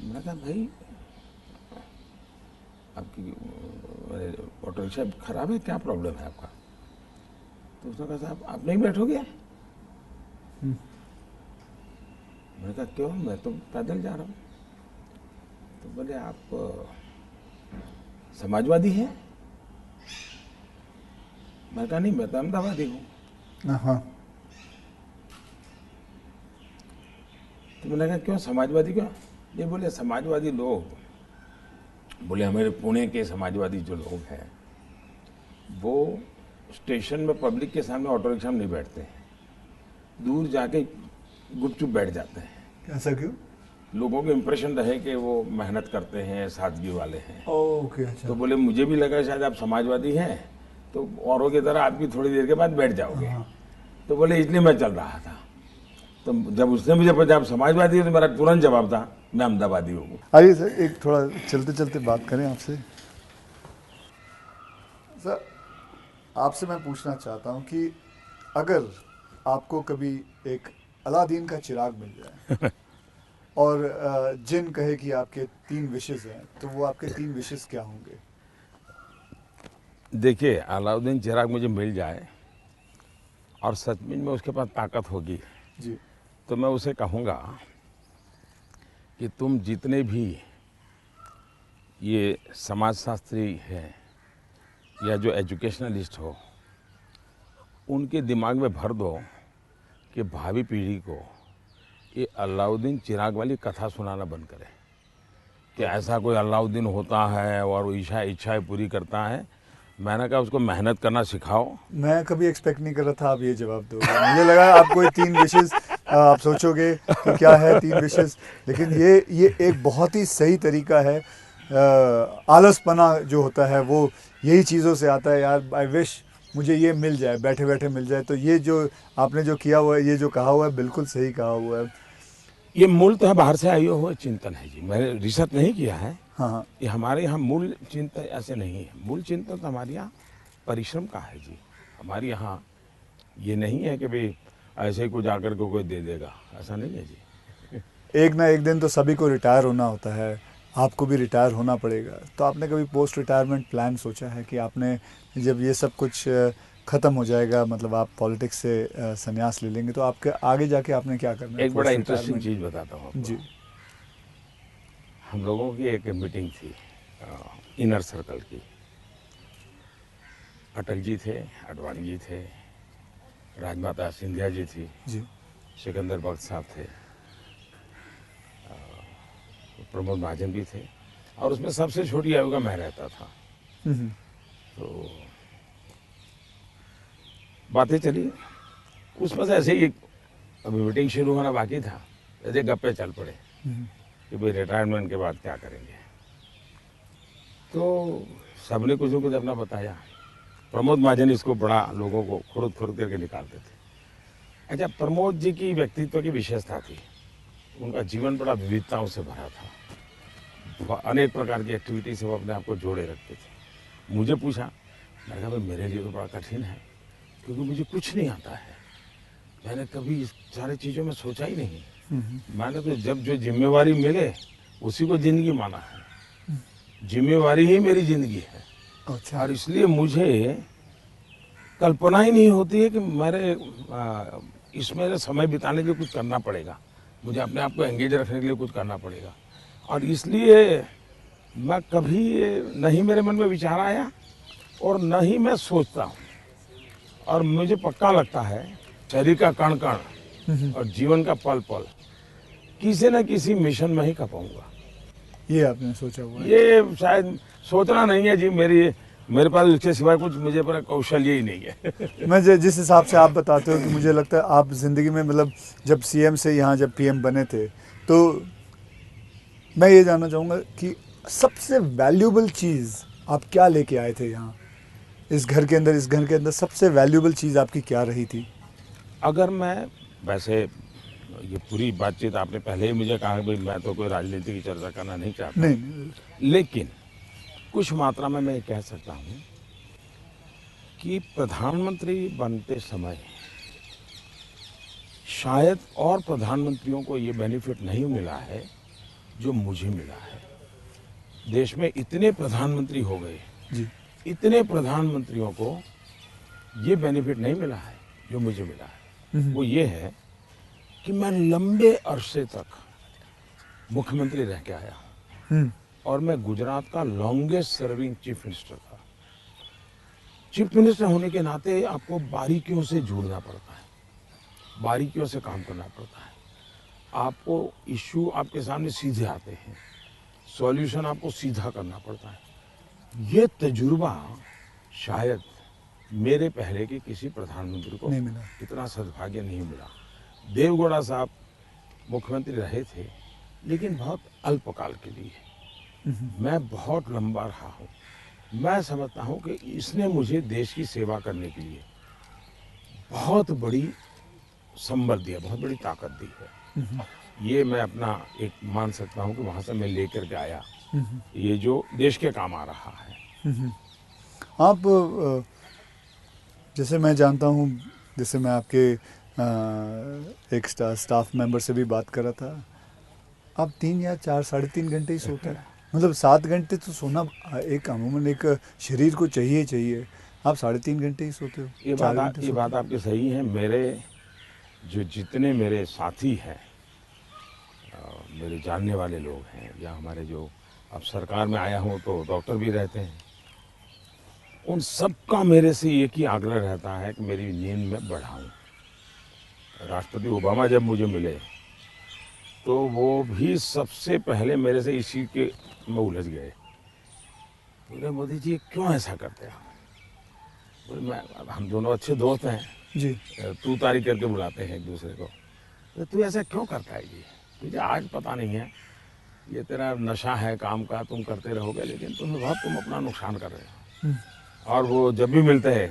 मैंने कहा भाई आपकी ऑटो रिक्शा खराब है, क्या प्रॉब्लम है आपका? तो उसने कहा साहब आप नहीं बैठोगे? मैंने कहा क्यों, मैं तो पैदल जा रहा हूँ। तो बोले आप समाजवादी हैं? मैं कहा नहीं, मैं तो अहमदाबादी हूँ। हाँ। तो मैंने कहा क्यों समाजवादी क्यों? ये बोले समाजवादी लोग, बोले हमारे पुणे के समाजवादी जो लोग हैं वो स्टेशन में पब्लिक के सामने ऑटो रिक्शा में नहीं बैठते हैं, दूर जाके गुपचुप बैठ जाते हैं। ऐसा क्यों? लोगों को इम्प्रेशन रहे कि वो मेहनत करते हैं, सादगी वाले हैं। ओके, अच्छा। तो बोले मुझे भी लगा शायद आप समाजवादी हैं, तो औरों की तरह आप भी थोड़ी देर के बाद बैठ जाओगे। तो बोले इसलिए मैं चल रहा था। तो जब उसने मुझे पूछा आप समाजवादी हो, तो मेरा तुरंत जवाब था मैं अहमदाबादी हूँ। आइए सर, एक थोड़ा चलते चलते बात करें आपसे। सर, आपसे मैं पूछना चाहता हूँ कि अगर आपको कभी एक अलादीन का चिराग मिल जाए और जिन कहे कि आपके 3 विशेस हैं, तो वो आपके 3 विशेस क्या होंगे? देखिए, अलाउद्दीन चिराग मुझे मिल जाए और सचमुच में उसके पास ताकत होगी, जी। तो मैं उसे कहूँगा कि तुम जितने भी ये समाजशास्त्री हैं या जो एजुकेशनलिस्ट हो, उनके दिमाग में भर दो कि भावी पीढ़ी को ये अलाउद्दीन चिराग वाली कथा सुनाना बंद करें कि ऐसा कोई अलाउद्दीन होता है और वो इच्छाएं पूरी करता है। मैंने कहा उसको मेहनत करना सिखाओ। मैं कभी एक्सपेक्ट नहीं कर रहा था आप ये जवाब दोगे। मुझे लगा आपको ये 3 विशेस आप सोचोगे कि क्या है 3 विशेस, लेकिन ये एक बहुत ही सही तरीका है। आलसपना जो होता है वो यही चीज़ों से आता है। यार, आई विश मुझे ये मिल जाए, बैठे बैठे मिल जाए। तो ये जो आपने जो किया हुआ है, ये जो कहा हुआ है, बिल्कुल सही कहा हुआ है। ये मूल तो है बाहर से आई हुआ चिंतन है जी, मैंने रिसर्च नहीं किया है। हाँ, हाँ। ये हमारे यहाँ मूल चिंतन ऐसे नहीं है। मूल चिंतन तो हमारे यहाँ परिश्रम का है जी। हमारे यहाँ ये नहीं है कि भाई ऐसे ही कुछ आकर के कोई दे देगा, ऐसा नहीं है जी। एक ना एक दिन तो सभी को रिटायर होना होता है, आपको भी रिटायर होना पड़ेगा। तो आपने कभी पोस्ट रिटायरमेंट प्लान सोचा है कि आपने जब ये सब कुछ ख़त्म हो जाएगा, मतलब आप पॉलिटिक्स से संन्यास ले लेंगे, तो आपके आगे जाके आपने क्या करना है? एक बड़ा पोस्ट इंटरेस्टिंग रिटायरमेंट। चीज़ बताता हूँ आपको। जी। हम लोगों की एक मीटिंग थी इनर सर्कल की। अटल जी थे, आडवाणी जी थे, राजमाता सिंधिया जी थी, जी। सिकंदर बख्त साहब थे, प्रमोद महाजन भी थे, और उसमें सबसे छोटी आयु का मैं रहता था। तो बातें चली, उसमें से ऐसे ही अभी मीटिंग शुरू होना बाकी था, ऐसे गप्पे चल पड़े कि भाई रिटायरमेंट के बाद क्या करेंगे। तो सबने कुछ न कुछ अपना बताया। प्रमोद महाजन इसको बड़ा लोगों को खुद करके निकालते थे। अच्छा, प्रमोद जी की व्यक्तित्व की विशेषता थी, उनका जीवन बड़ा विविधताओं से भरा था। अनेक प्रकार की एक्टिविटी से वो अपने आप को जोड़े रखते थे। मुझे पूछा, मैंने कहा भाई मेरे लिए तो बड़ा कठिन है, क्योंकि मुझे कुछ नहीं आता है। मैंने कभी इस सारी चीज़ों में सोचा ही नहीं। मैंने तो जब जो जिम्मेवारी मिले उसी को जिंदगी माना है। जिम्मेवारी ही मेरी जिंदगी है। अच्छा। और इसलिए मुझे कल्पना ही नहीं होती है कि मेरे इसमें समय बिताने के लिए कुछ करना पड़ेगा, मुझे अपने आप को एंगेज रखने के लिए कुछ करना पड़ेगा। और इसलिए मैं कभी नहीं मेरे मन में विचार आया और न ही मैं सोचता हूँ। और मुझे पक्का लगता है शरीर का कण कण और जीवन का पल पल किसी न किसी मिशन में ही खपाऊंगा। ये आपने सोचा हुआ है? ये शायद सोचना नहीं है जी, मेरे पास इसके सिवाय कुछ मुझे पर कौशल्य ही नहीं है। मैं जिस हिसाब से आप बताते हो कि मुझे लगता है आप ज़िंदगी में, मतलब जब सीएम से यहाँ जब पीएम बने थे, तो मैं ये जानना चाहूँगा कि सबसे वैल्यूबल चीज़ आप क्या लेके आए थे यहाँ, इस घर के अंदर सबसे वैल्यूबल चीज़ आपकी क्या रही थी? अगर मैं, वैसे ये पूरी बातचीत आपने पहले ही मुझे कहा कि भाई मैं तो कोई राजनीति की चर्चा करना नहीं चाहता, नहीं। लेकिन कुछ मात्रा में मैं ये कह सकता हूँ कि प्रधानमंत्री बनते समय शायद और प्रधानमंत्रियों को ये बेनिफिट नहीं मिला है जो मुझे मिला है। देश में इतने प्रधानमंत्री हो गए जी। इतने प्रधानमंत्रियों को ये बेनिफिट नहीं मिला है जो मुझे मिला है। वो ये है कि मैं लंबे अरसे तक मुख्यमंत्री रह के आया हूँ और मैं गुजरात का लॉन्गेस्ट सर्विंग चीफ मिनिस्टर था। चीफ मिनिस्टर होने के नाते आपको बारीकियों से जुड़ना पड़ता है, बारीकियों से काम करना पड़ता है। आपको इश्यू आपके सामने सीधे आते हैं, सॉल्यूशन आपको सीधा करना पड़ता है। ये तजुर्बा शायद मेरे पहले के किसी प्रधानमंत्री को नहीं मिला। इतना सद्भाग्य नहीं मिला। देवगौड़ा साहब मुख्यमंत्री रहे थे, लेकिन बहुत अल्पकाल के लिए। मैं बहुत लंबा रहा हूँ। मैं समझता हूँ कि इसने मुझे देश की सेवा करने के लिए बहुत बड़ी संबल दिया, बहुत बड़ी ताकत दी है। ये मैं अपना एक मान सकता हूँ कि वहाँ से मैं लेकर के आया, ये जो देश के काम आ रहा है। आप जैसे मैं जानता हूँ, जैसे मैं आपके एक स्टाफ मेंबर से भी बात कर रहा था, आप 3 या 4 साढ़े 3 घंटे ही सोते हैं। मतलब 7 घंटे तो सोना एक अमूमन एक शरीर को चाहिए चाहिए, आप 3.5 घंटे ही सोते हो, ये 4 बात घंटे ये सोते बात आपकी सही है। मेरे जो जितने मेरे साथी हैं, मेरे जानने वाले लोग हैं, या हमारे जो अब सरकार में आया हूँ तो डॉक्टर भी रहते हैं, उन सबका मेरे से एक ही आग्रह रहता है कि मेरी नींद में बढ़ाऊं। राष्ट्रपति ओबामा जब मुझे मिले तो वो भी सबसे पहले मेरे से इसी के में उलझ गए। बोले मोदी जी क्यों ऐसा करते हैं आप? बोले मैं, हम दोनों अच्छे दोस्त हैं जी। तू तारी करके बुलाते हैं एक दूसरे को। तो तू ऐसा क्यों करता है जी? तुझे आज पता नहीं है, ये तेरा नशा है काम का, तुम करते रहोगे लेकिन तुम अपना नुकसान कर रहे हो। और वो जब भी मिलते हैं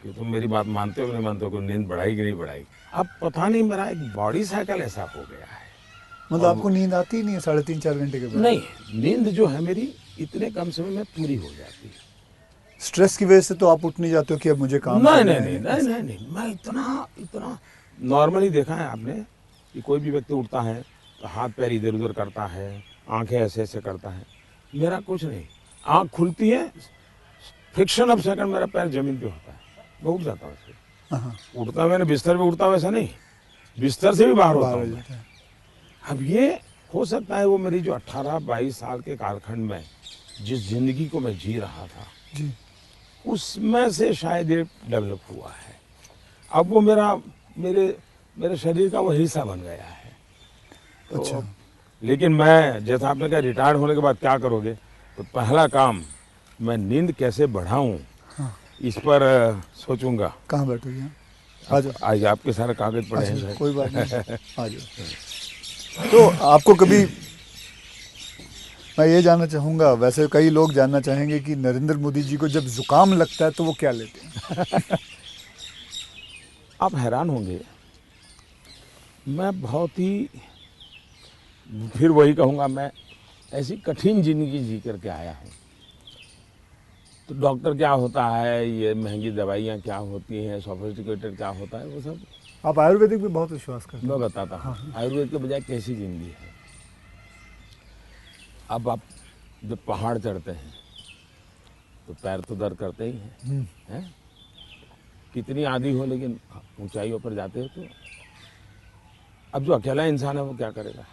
कि तुम मेरी बात मानते हो कि नहीं मानते हो, कि नींद बढ़ाई कि नहीं बढ़ाई। अब पता नहीं मेरा एक बॉडी साइकिल ऐसा हो गया है। मतलब आपको नींद आती ही नहीं है 3.5-4 घंटे के बाद? नहीं, नींद जो है मेरी इतने कम समय में पूरी हो जाती है। स्ट्रेस की वजह से तो आप उठ नहीं जाते हो कि अब मुझे काम नहीं करना नहीं है? नहीं नहीं नहीं, मैं इतना नॉर्मली देखा है आपने कि कोई भी व्यक्ति उठता है तो हाथ पैर इधर उधर करता है, आंखें ऐसे ऐसे करता है। मेरा कुछ नहीं, आंख खुलती है, फ्रिक्शन ऑफ सेकंड मेरा पैर जमीन पे होता है, मैं उठ जाता हूँ उससे। हाँ, उठता मैंने बिस्तर पे उठता वैसा नहीं, बिस्तर से भी बाहर होता बाहर हूँ हो मैं। जाता है। अब ये हो सकता है वो मेरी जो 18-22 साल के कालखंड में जिस जिंदगी को मैं जी रहा था जी। उसमें से शायद ये डेवलप हुआ है। अब वो मेरे शरीर का वो हिस्सा बन गया है। तो अच्छा। लेकिन मैं, जैसा आपने कहा रिटायर होने के बाद क्या करोगे, तो पहला काम मैं नींद कैसे बढ़ाऊं इस पर सोचूंगा। कहाँ बैठोगे आप? आ जाओ। आज आपके सारे कागज पड़े हैं अच्छा, शायद। कोई बात नहीं, आ जाओ। तो आपको कभी, मैं ये जानना चाहूँगा, वैसे कई लोग जानना चाहेंगे कि नरेंद्र मोदी जी को जब जुकाम लगता है तो वो क्या लेते हैं? आप हैरान होंगे, मैं बहुत ही, फिर वही कहूँगा, मैं ऐसी कठिन जिंदगी जी करके आया हूँ। तो डॉक्टर क्या होता है, ये महंगी दवाइयाँ क्या होती हैं, सोफिस्टिकेटेड क्या होता है, वो सब आप आयुर्वेदिक पे बहुत विश्वास करते मैं हैं? बताता हूँ। आयुर्वेद के बजाय कैसी जिंदगी है। अब आप जब पहाड़ चढ़ते हैं तो पैर तो दर्द करते ही हैं, कितनी आदि हो, लेकिन ऊंचाइयों पर जाते हो तो अब जो अकेला इंसान है वो क्या करेगा?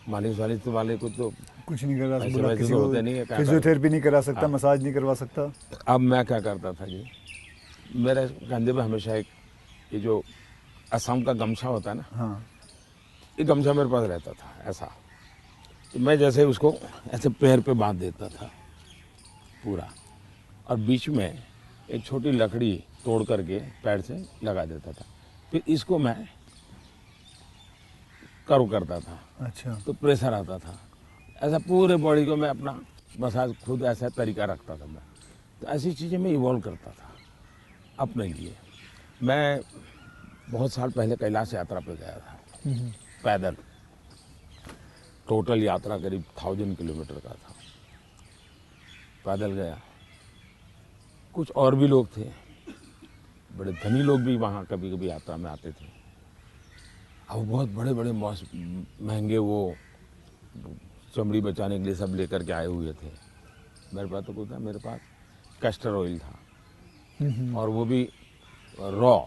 मालिश वालिश वाले को तो कुछ नहीं कर रहा, पैसे बोला वैसे किसी तो को होते नहीं है, क्या फिजियोथेरेपी नहीं करा सकता, हाँ। मसाज नहीं करवा सकता। अब मैं क्या करता था जी, मेरे कंधे पे हमेशा एक ये जो असम का गमछा होता है ना, हाँ। ये गमछा मेरे पास रहता था ऐसा। तो मैं जैसे उसको ऐसे पैर पे बांध देता था पूरा, और बीच में एक छोटी लकड़ी तोड़ करके पैर से लगा देता था। फिर इसको मैं कर्व करता था, अच्छा। तो प्रेशर आता था। ऐसा पूरे बॉडी को मैं अपना मसाज खुद ऐसा तरीका रखता था मैं। तो ऐसी चीज़ें मैं इवॉल्व करता था अपने लिए। मैं बहुत साल पहले कैलाश यात्रा पे गया था पैदल। टोटल यात्रा करीब 1000 किलोमीटर का था, पैदल गया। कुछ और भी लोग थे, बड़े धनी लोग भी वहाँ कभी कभी यात्रा में आते थे। अब बहुत बड़े बड़े महंगे वो चमड़ी बचाने के लिए सब लेकर के आए हुए थे। मेरे पास तो कुछ था, मेरे पास कैस्टर ऑयल था, और वो भी रॉ,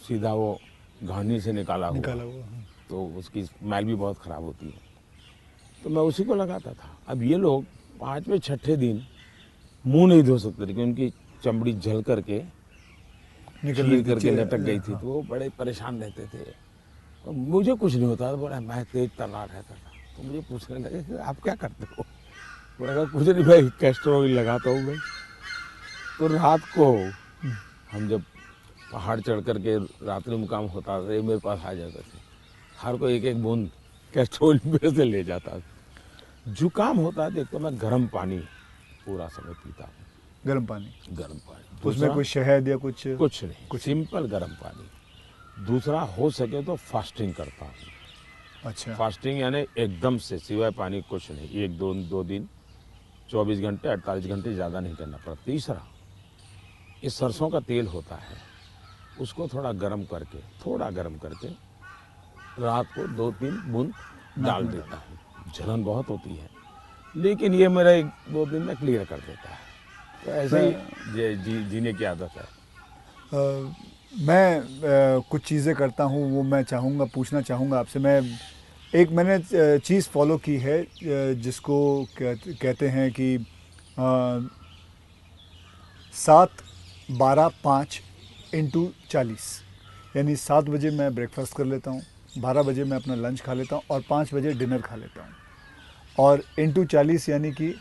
सीधा वो घानी से निकाला हुआ। हाँ। तो उसकी स्मेल भी बहुत ख़राब होती है, तो मैं उसी को लगाता था। अब ये लोग 5वें 6ठे दिन मुंह नहीं धो सकते थे, क्योंकि उनकी चमड़ी जल करके चीर करके लटक गई थी। तो वो बड़े परेशान रहते थे। तो मुझे कुछ नहीं होता था, बोला मैं तेज तर्रार रहता था। तो मुझे पूछने लगे कि आप क्या करते हो? बोला कहा कुछ नहीं भाई, कैस्टर ऑयल लगाता हूँ मैं। तो रात को हम जब पहाड़ चढ़ करके रात्रि मुकाम होता था, ये मेरे पास आ जाते थे। हर कोई एक एक बूंद कैस्ट्रोल में से ले जाता था। जुकाम होता है तो मैं गर्म पानी पूरा समय पीता हूँ। गर्म पानी, गर्म पानी, उसमें दूसरा कोई शहद या कुछ? कुछ नहीं, सिंपल गर्म पानी। दूसरा, हो सके तो फास्टिंग करता हूँ। अच्छा। फास्टिंग यानी एकदम से सिवाय पानी कुछ नहीं, एक दो दिन 24 घंटे 48 घंटे, ज़्यादा नहीं करना पड़ता। तीसरा, ये सरसों का तेल होता है, उसको थोड़ा गर्म करके रात को 2-3 बूंद डाल देता हूँ। जलन बहुत होती है, लेकिन ये मेरा 1-2 दिन में क्लियर कर देता है। तो ऐसे ही जीने की आदत है। मैं कुछ चीज़ें करता हूँ, वो मैं पूछना चाहूँगा आपसे। मैंने चीज़ फॉलो की है जिसको कहते हैं कि 7-12-5 × 40, यानी 7 बजे मैं ब्रेकफास्ट कर लेता हूँ, 12 बजे मैं अपना लंच खा लेता हूँ और 5 बजे डिनर खा लेता हूँ। और × 40 यानी कि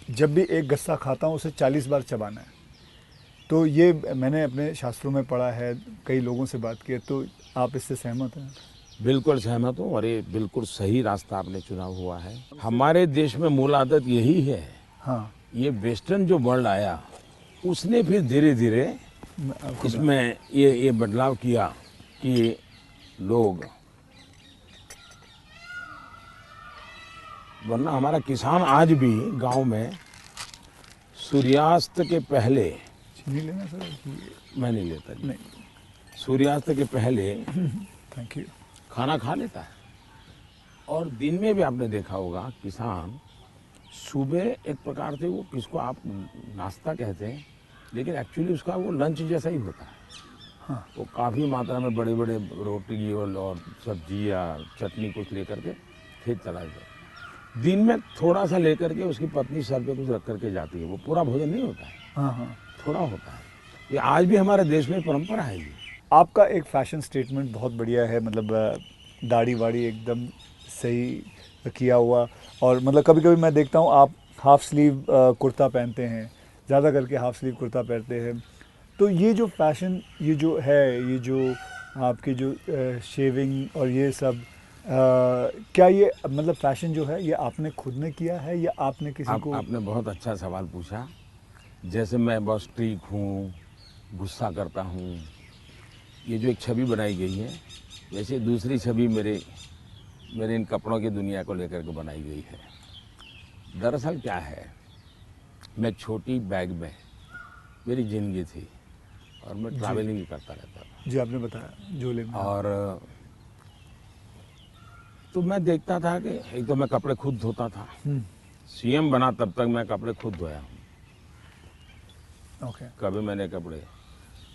जब भी एक गस्सा खाता हूँ उसे 40 बार चबाना है। तो ये मैंने अपने शास्त्रों में पढ़ा है, कई लोगों से बात की है, तो आप इससे सहमत हैं? बिल्कुल सहमत हूँ, और ये बिल्कुल सही रास्ता आपने चुना हुआ है। हमारे देश में मूल आदत यही है। हाँ, ये वेस्टर्न जो वर्ल्ड आया, उसने फिर धीरे धीरे इसमें ये बदलाव किया कि लोग, वरना हमारा किसान आज भी गांव में सूर्यास्त के पहले, नहीं लेना सर? मैं नहीं लेता जी, नहीं, सूर्यास्त के पहले थैंक यू। खाना खा लेता है। और दिन में भी आपने देखा होगा, किसान सुबह एक प्रकार से, वो किसको आप नाश्ता कहते हैं, लेकिन एक्चुअली उसका वो लंच जैसा ही होता है। हाँ, वो काफ़ी मात्रा में बड़े बड़े रोटी और सब्जी या चटनी कुछ लेकर के खेत चला जाता है। दिन में थोड़ा सा लेकर के उसकी पत्नी सर पे कुछ रख करके जाती है। वो पूरा भोजन नहीं होता है, हाँ, हाँ। थोड़ा होता है। ये आज भी हमारे देश में परंपरा है ये। आपका एक फैशन स्टेटमेंट बहुत बढ़िया है, मतलब दाढ़ी वाड़ी एकदम सही किया हुआ। और मतलब कभी कभी मैं देखता हूँ आप हाफ स्लीव कुर्ता पहनते हैं, ज़्यादा करके हाफ स्लीव कुर्ता पहनते हैं। तो ये जो फैशन, ये जो है, ये जो आपकी जो शेविंग और ये सब, क्या ये मतलब फैशन जो है ये आपने खुद ने किया है या आपने किसी को? आपने बहुत अच्छा सवाल पूछा। जैसे मैं बहुत स्ट्रीक हूँ, गुस्सा करता हूँ, ये जो एक छवि बनाई गई है, वैसे दूसरी छवि मेरे इन कपड़ों की दुनिया को लेकर के बनाई गई है। दरअसल क्या है, मैं छोटी बैग में मेरी ज़िंदगी थी और मैं ट्रैवलिंग करता रहता था। जी, आपने बताया झोले में। और तो मैं देखता था कि एक तो मैं कपड़े खुद धोता था। सीएम बना तब तक मैं कपड़े खुद धोया हूँ। ओके। कभी मैंने कपड़े,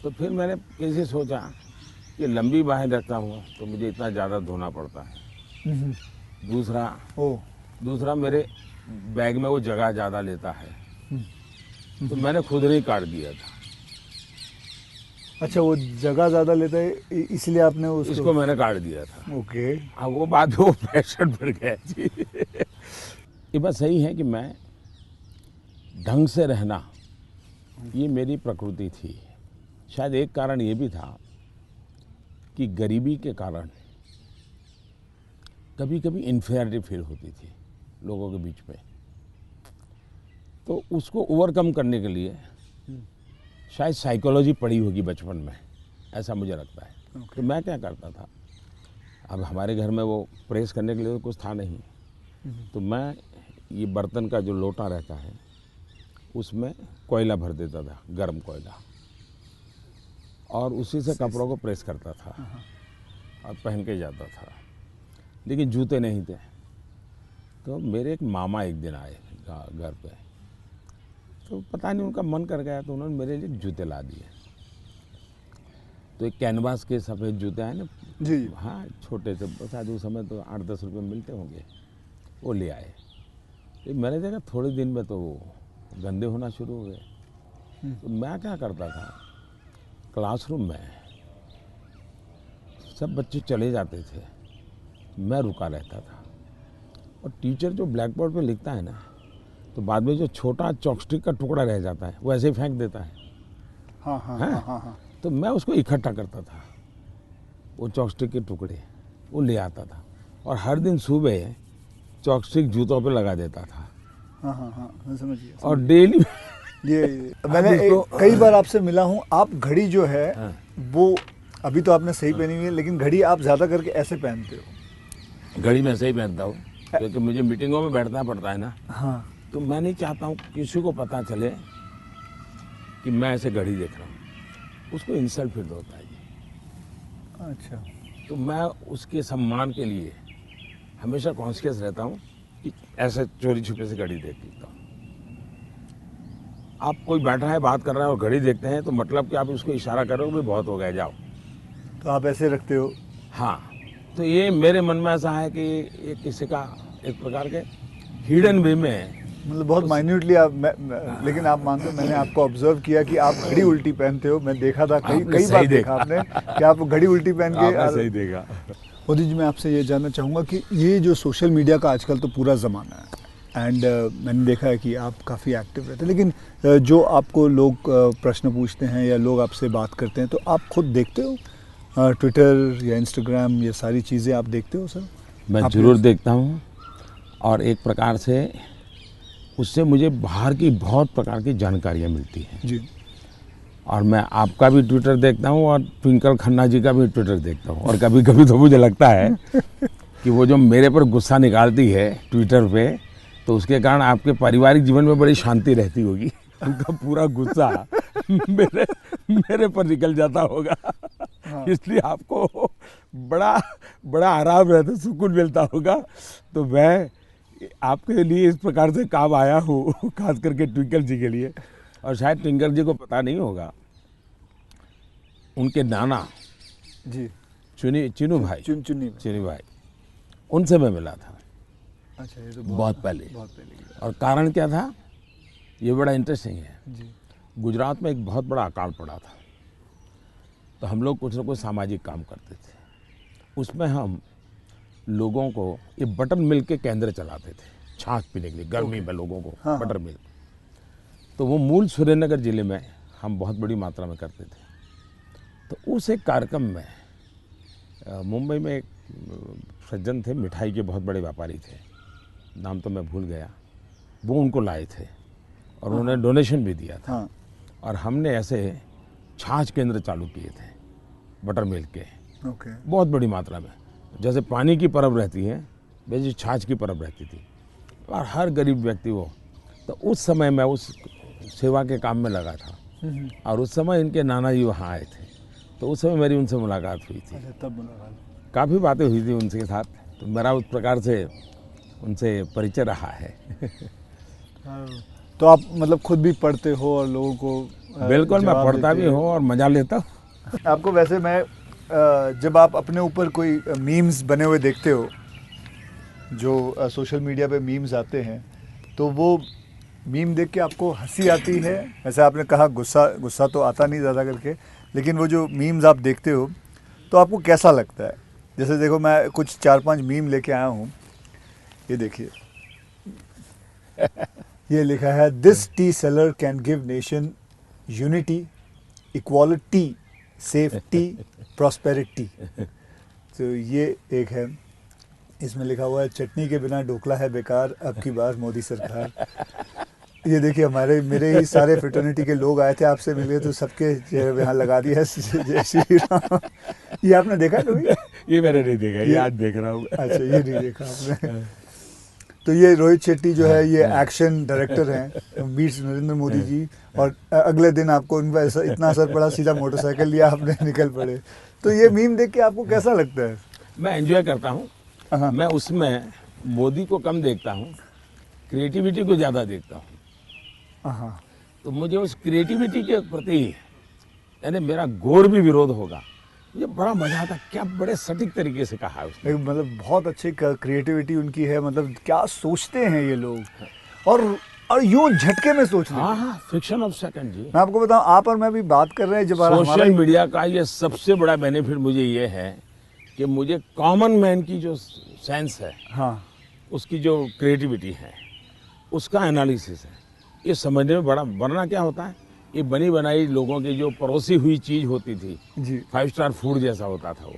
तो फिर मैंने कैसे सोचा कि लंबी बाहें रखता हूँ तो मुझे इतना ज़्यादा धोना पड़ता है। दूसरा मेरे बैग में वो जगह ज़्यादा लेता है, तो मैंने खुद नहीं काट दिया था। अच्छा, वो जगह ज़्यादा लेता है इसलिए आपने इसको मैंने काट दिया था। ओके। अब वो बात वो फैशन पर गया जी। ये बात सही है कि मैं ढंग से रहना, ये मेरी प्रकृति थी। शायद एक कारण ये भी था कि गरीबी के कारण कभी कभी इन्फीरियरिटी फील होती थी लोगों के बीच में। तो उसको ओवरकम करने के लिए शायद साइकोलॉजी पढ़ी होगी बचपन में, ऐसा मुझे लगता है। तो मैं क्या करता था, अब हमारे घर में वो प्रेस करने के लिए तो कुछ था नहीं, तो मैं ये बर्तन का जो लोटा रहता है उसमें कोयला भर देता था, गर्म कोयला, और उसी से कपड़ों को प्रेस करता था और पहन के जाता था। लेकिन जूते नहीं थे। तो मेरे एक मामा एक दिन आए घर पे, तो पता नहीं उनका मन कर गया, तो उन्होंने मेरे लिए जूते ला दिए। तो एक कैनवास के सफ़ेद जूते आए ना जी, हाँ, छोटे से, शायद उस समय तो 8-10 रुपये मिलते होंगे, वो ले आए। तो मैंने देखा थोड़े दिन में तो वो गंदे होना शुरू हो गए। तो मैं क्या करता था, क्लासरूम में सब बच्चे चले जाते थे, मैं रुका रहता था, और टीचर जो ब्लैक बोर्ड पे लिखता है ना, तो बाद में जो छोटा चॉपस्टिक का टुकड़ा रह जाता है वो ऐसे ही फेंक देता है। हाँ हाँ हाँ हाँ हाँ। तो मैं उसको इकट्ठा करता था, वो चॉपस्टिक के टुकड़े, वो ले आता था और हर दिन सुबह चॉपस्टिक जूतों पे लगा देता था। हाँ हाँ हाँ, मैं समझ गया। और डेली ये मैंने कई बार आपसे मिला हूँ, आप घड़ी जो है हाँ। वो अभी तो आपने सही पहनी हुई है, लेकिन घड़ी आप ज़्यादा करके ऐसे पहनते हो। घड़ी मैं सही पहनता हूँ क्योंकि मुझे मीटिंगों में बैठना पड़ता है ना, हाँ, तो मैं नहीं चाहता हूँ किसी को पता चले कि मैं ऐसे घड़ी देख रहा हूँ, उसको इंसल्ट फील होता है जी। अच्छा, तो मैं उसके सम्मान के लिए हमेशा कॉन्शियस रहता हूँ कि ऐसे चोरी छुपे से घड़ी देख लेता हूँ। आप कोई बैठा है बात कर रहा है और घड़ी देखते हैं तो मतलब कि आप उसको इशारा करो भी बहुत हो गया जाओ। तो आप ऐसे रखते हो। हाँ, तो ये मेरे मन में ऐसा है कि ये किसी का एक प्रकार के हिडन वे में, मतलब बहुत माइन्यूटली आप लेकिन आप मानते हो, मैंने आपको ऑब्जर्व किया कि आप घड़ी उल्टी पहनते हो। मैं देखा था कई आपने कई सही बार देखा। देखा आपने कि आप घड़ी उल्टी पहन के आपने सही देखा। मोदी जी, मैं आपसे ये जानना चाहूँगा कि ये जो सोशल मीडिया का आजकल तो पूरा ज़माना है, एंड मैंने देखा है कि आप काफ़ी एक्टिव रहते हैं, लेकिन जो आपको लोग प्रश्न पूछते हैं या लोग आपसे बात करते हैं, तो आप खुद देखते हो ट्विटर या इंस्टाग्राम, ये सारी चीज़ें आप देखते हो सर? मैं आप ज़रूर देखता हूँ और एक प्रकार से उससे मुझे बाहर की बहुत प्रकार की जानकारियाँ मिलती हैं जी। और मैं आपका भी ट्विटर देखता हूँ और ट्विंकल खन्ना जी का भी ट्विटर देखता हूँ। और कभी कभी तो मुझे लगता है कि वो जो मेरे पर गुस्सा निकालती है ट्विटर पे, तो उसके कारण आपके पारिवारिक जीवन में बड़ी शांति रहती होगी। उनका पूरा गुस्सा मेरे पर निकल जाता होगा। हाँ। इसलिए आपको बड़ा आराम रहता, सुकून मिलता होगा। तो मैं आपके लिए इस प्रकार से काम आया हूँ, खास करके ट्विंकल जी के लिए। और शायद ट्विंकल जी को पता नहीं होगा, उनके नाना जी, चिनू भाई, चुन्नी चिनू भाई, उनसे मैं मिला था। अच्छा, ये तो बहुत पहले। बहुत पहले की बात। और कारण क्या था, ये बड़ा इंटरेस्टिंग है। जी। गुजरात में एक बहुत बड़ा अकाल पड़ा था, तो हम लोग कुछ न कुछ सामाजिक काम करते थे। उसमें हम लोगों को ये बटर मिल्क के केंद्र चलाते थे, छाछ पीने के लिए गर्मी में लोगों को। हाँ, बटर मिल्क, तो वो मूल सुरेंद्रनगर जिले में हम बहुत बड़ी मात्रा में करते थे। तो उस एक कार्यक्रम में मुंबई में एक सज्जन थे, मिठाई के बहुत बड़े व्यापारी थे, नाम तो मैं भूल गया, वो उनको लाए थे और उन्होंने डोनेशन भी दिया था। हाँ। और हमने ऐसे छाछ केंद्र चालू किए थे बटर मिल्क के, ओके। बहुत बड़ी मात्रा में। जैसे पानी की परब रहती है वैसे छाछ की परब रहती थी और हर गरीब व्यक्ति वो। तो उस समय मैं उस सेवा के काम में लगा था और उस समय इनके नाना जी वहाँ आए थे, तो उस समय मेरी उनसे मुलाकात हुई थी। अच्छा, तब मुलाकात। काफ़ी बातें हुई थी उनके साथ, तो मेरा उस प्रकार से उनसे परिचय रहा है। तो आप मतलब खुद भी पढ़ते हो और लोगों को बिल्कुल, मैं जवाब पढ़ता देते भी हो? हूँ और मज़ा लेता हूँ। आपको वैसे मैं जब आप अपने ऊपर कोई मीम्स बने हुए देखते हो, जो सोशल मीडिया पे मीम्स आते हैं, तो वो मीम देख के आपको हंसी आती है? वैसे आपने कहा गुस्सा तो आता नहीं ज़्यादा करके, लेकिन वो जो मीम्स आप देखते हो तो आपको कैसा लगता है? जैसे देखो, मैं कुछ 4-5 मीम लेके आया हूँ, ये देखिए। ये लिखा है, this T seller can give nation unity, equality, safety, prosperity. तो ये एक है। इसमें लिखा हुआ है, चटनी के बिना ढोकला है बेकार, अब की बार मोदी सरकार। ये देखिए, मेरे ही सारे फ्रेटर्निटी के लोग आए थे, आपसे मिले तो सबके चेहरे पे यहाँ लगा दिया है जय श्री राम। ये आपने देखा कभी? ये मैंने नहीं देखा, ये आज देख रहा हूँ। अच्छा, ये नहीं देखा आपने? तो ये रोहित शेट्टी जो है, ये एक्शन डायरेक्टर हैं, मीट्स नरेंद्र मोदी जी, और अगले दिन आपको उन पर इतना असर पड़ा, सीधा मोटरसाइकिल लिया आपने, निकल पड़े। तो ये मीम देख के आपको कैसा लगता है? मैं एंजॉय करता हूँ। मैं उसमें मोदी को कम देखता हूँ, क्रिएटिविटी को ज़्यादा देखता हूँ। हाँ, तो मुझे उस क्रिएटिविटी के प्रति, यानी मेरा घोर भी विरोध होगा, मुझे बड़ा मजा आता। क्या बड़े सटीक तरीके से कहा है उसने। मतलब बहुत अच्छी क्रिएटिविटी उनकी है, मतलब क्या सोचते हैं ये लोग, और यूं झटके में सोचते हैं। हाँ, फ्रिक्शन ऑफ सेकंड जी। मैं आपको बताऊं, आप और मैं भी बात कर रहे हैं, जब सोशल मीडिया का ये सबसे बड़ा बेनिफिट मुझे ये है कि मुझे कॉमन मैन की जो सेंस है, हाँ, उसकी जो क्रिएटिविटी है, उसका एनालिसिस है, ये समझने में बड़ा। वरना क्या होता है, ये बनी बनाई लोगों की जो परोसी हुई चीज़ होती थी, जी, 5 स्टार फूड जैसा होता था वो,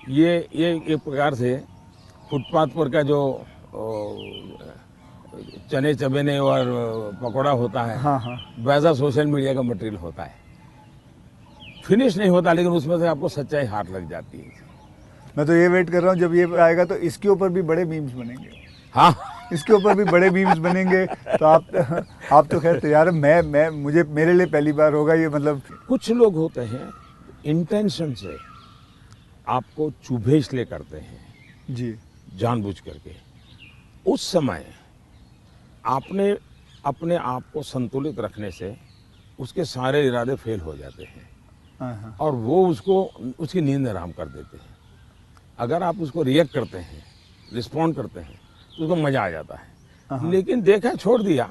ये एक प्रकार से फुटपाथ पर का जो चने चबेने और पकौड़ा होता है, हाँ हाँ, वैसा सोशल मीडिया का मटेरियल होता है। फिनिश नहीं होता, लेकिन उसमें से आपको सच्चाई हाथ लग जाती है। मैं तो ये वेट कर रहा हूँ जब ये आएगा तो इसके ऊपर भी बड़े मीम्स बनेंगे, हाँ, इसके ऊपर भी बड़े मीम्स बनेंगे। तो आप तो खैर तैयार है, मैं मुझे मेरे लिए पहली बार होगा ये, मतलब। कुछ लोग होते हैं इंटेंशन से आपको चुभे इसलिए करते हैं, जी जानबूझ करके। उस समय आपने अपने आप को संतुलित रखने से उसके सारे इरादे फेल हो जाते हैं हाँ हाँ और वो उसकी नींद हराम कर देते हैं। अगर आप उसको रिएक्ट करते हैं, रिस्पॉन्ड करते हैं, तो उसको मजा आ जाता है। लेकिन देखा छोड़ दिया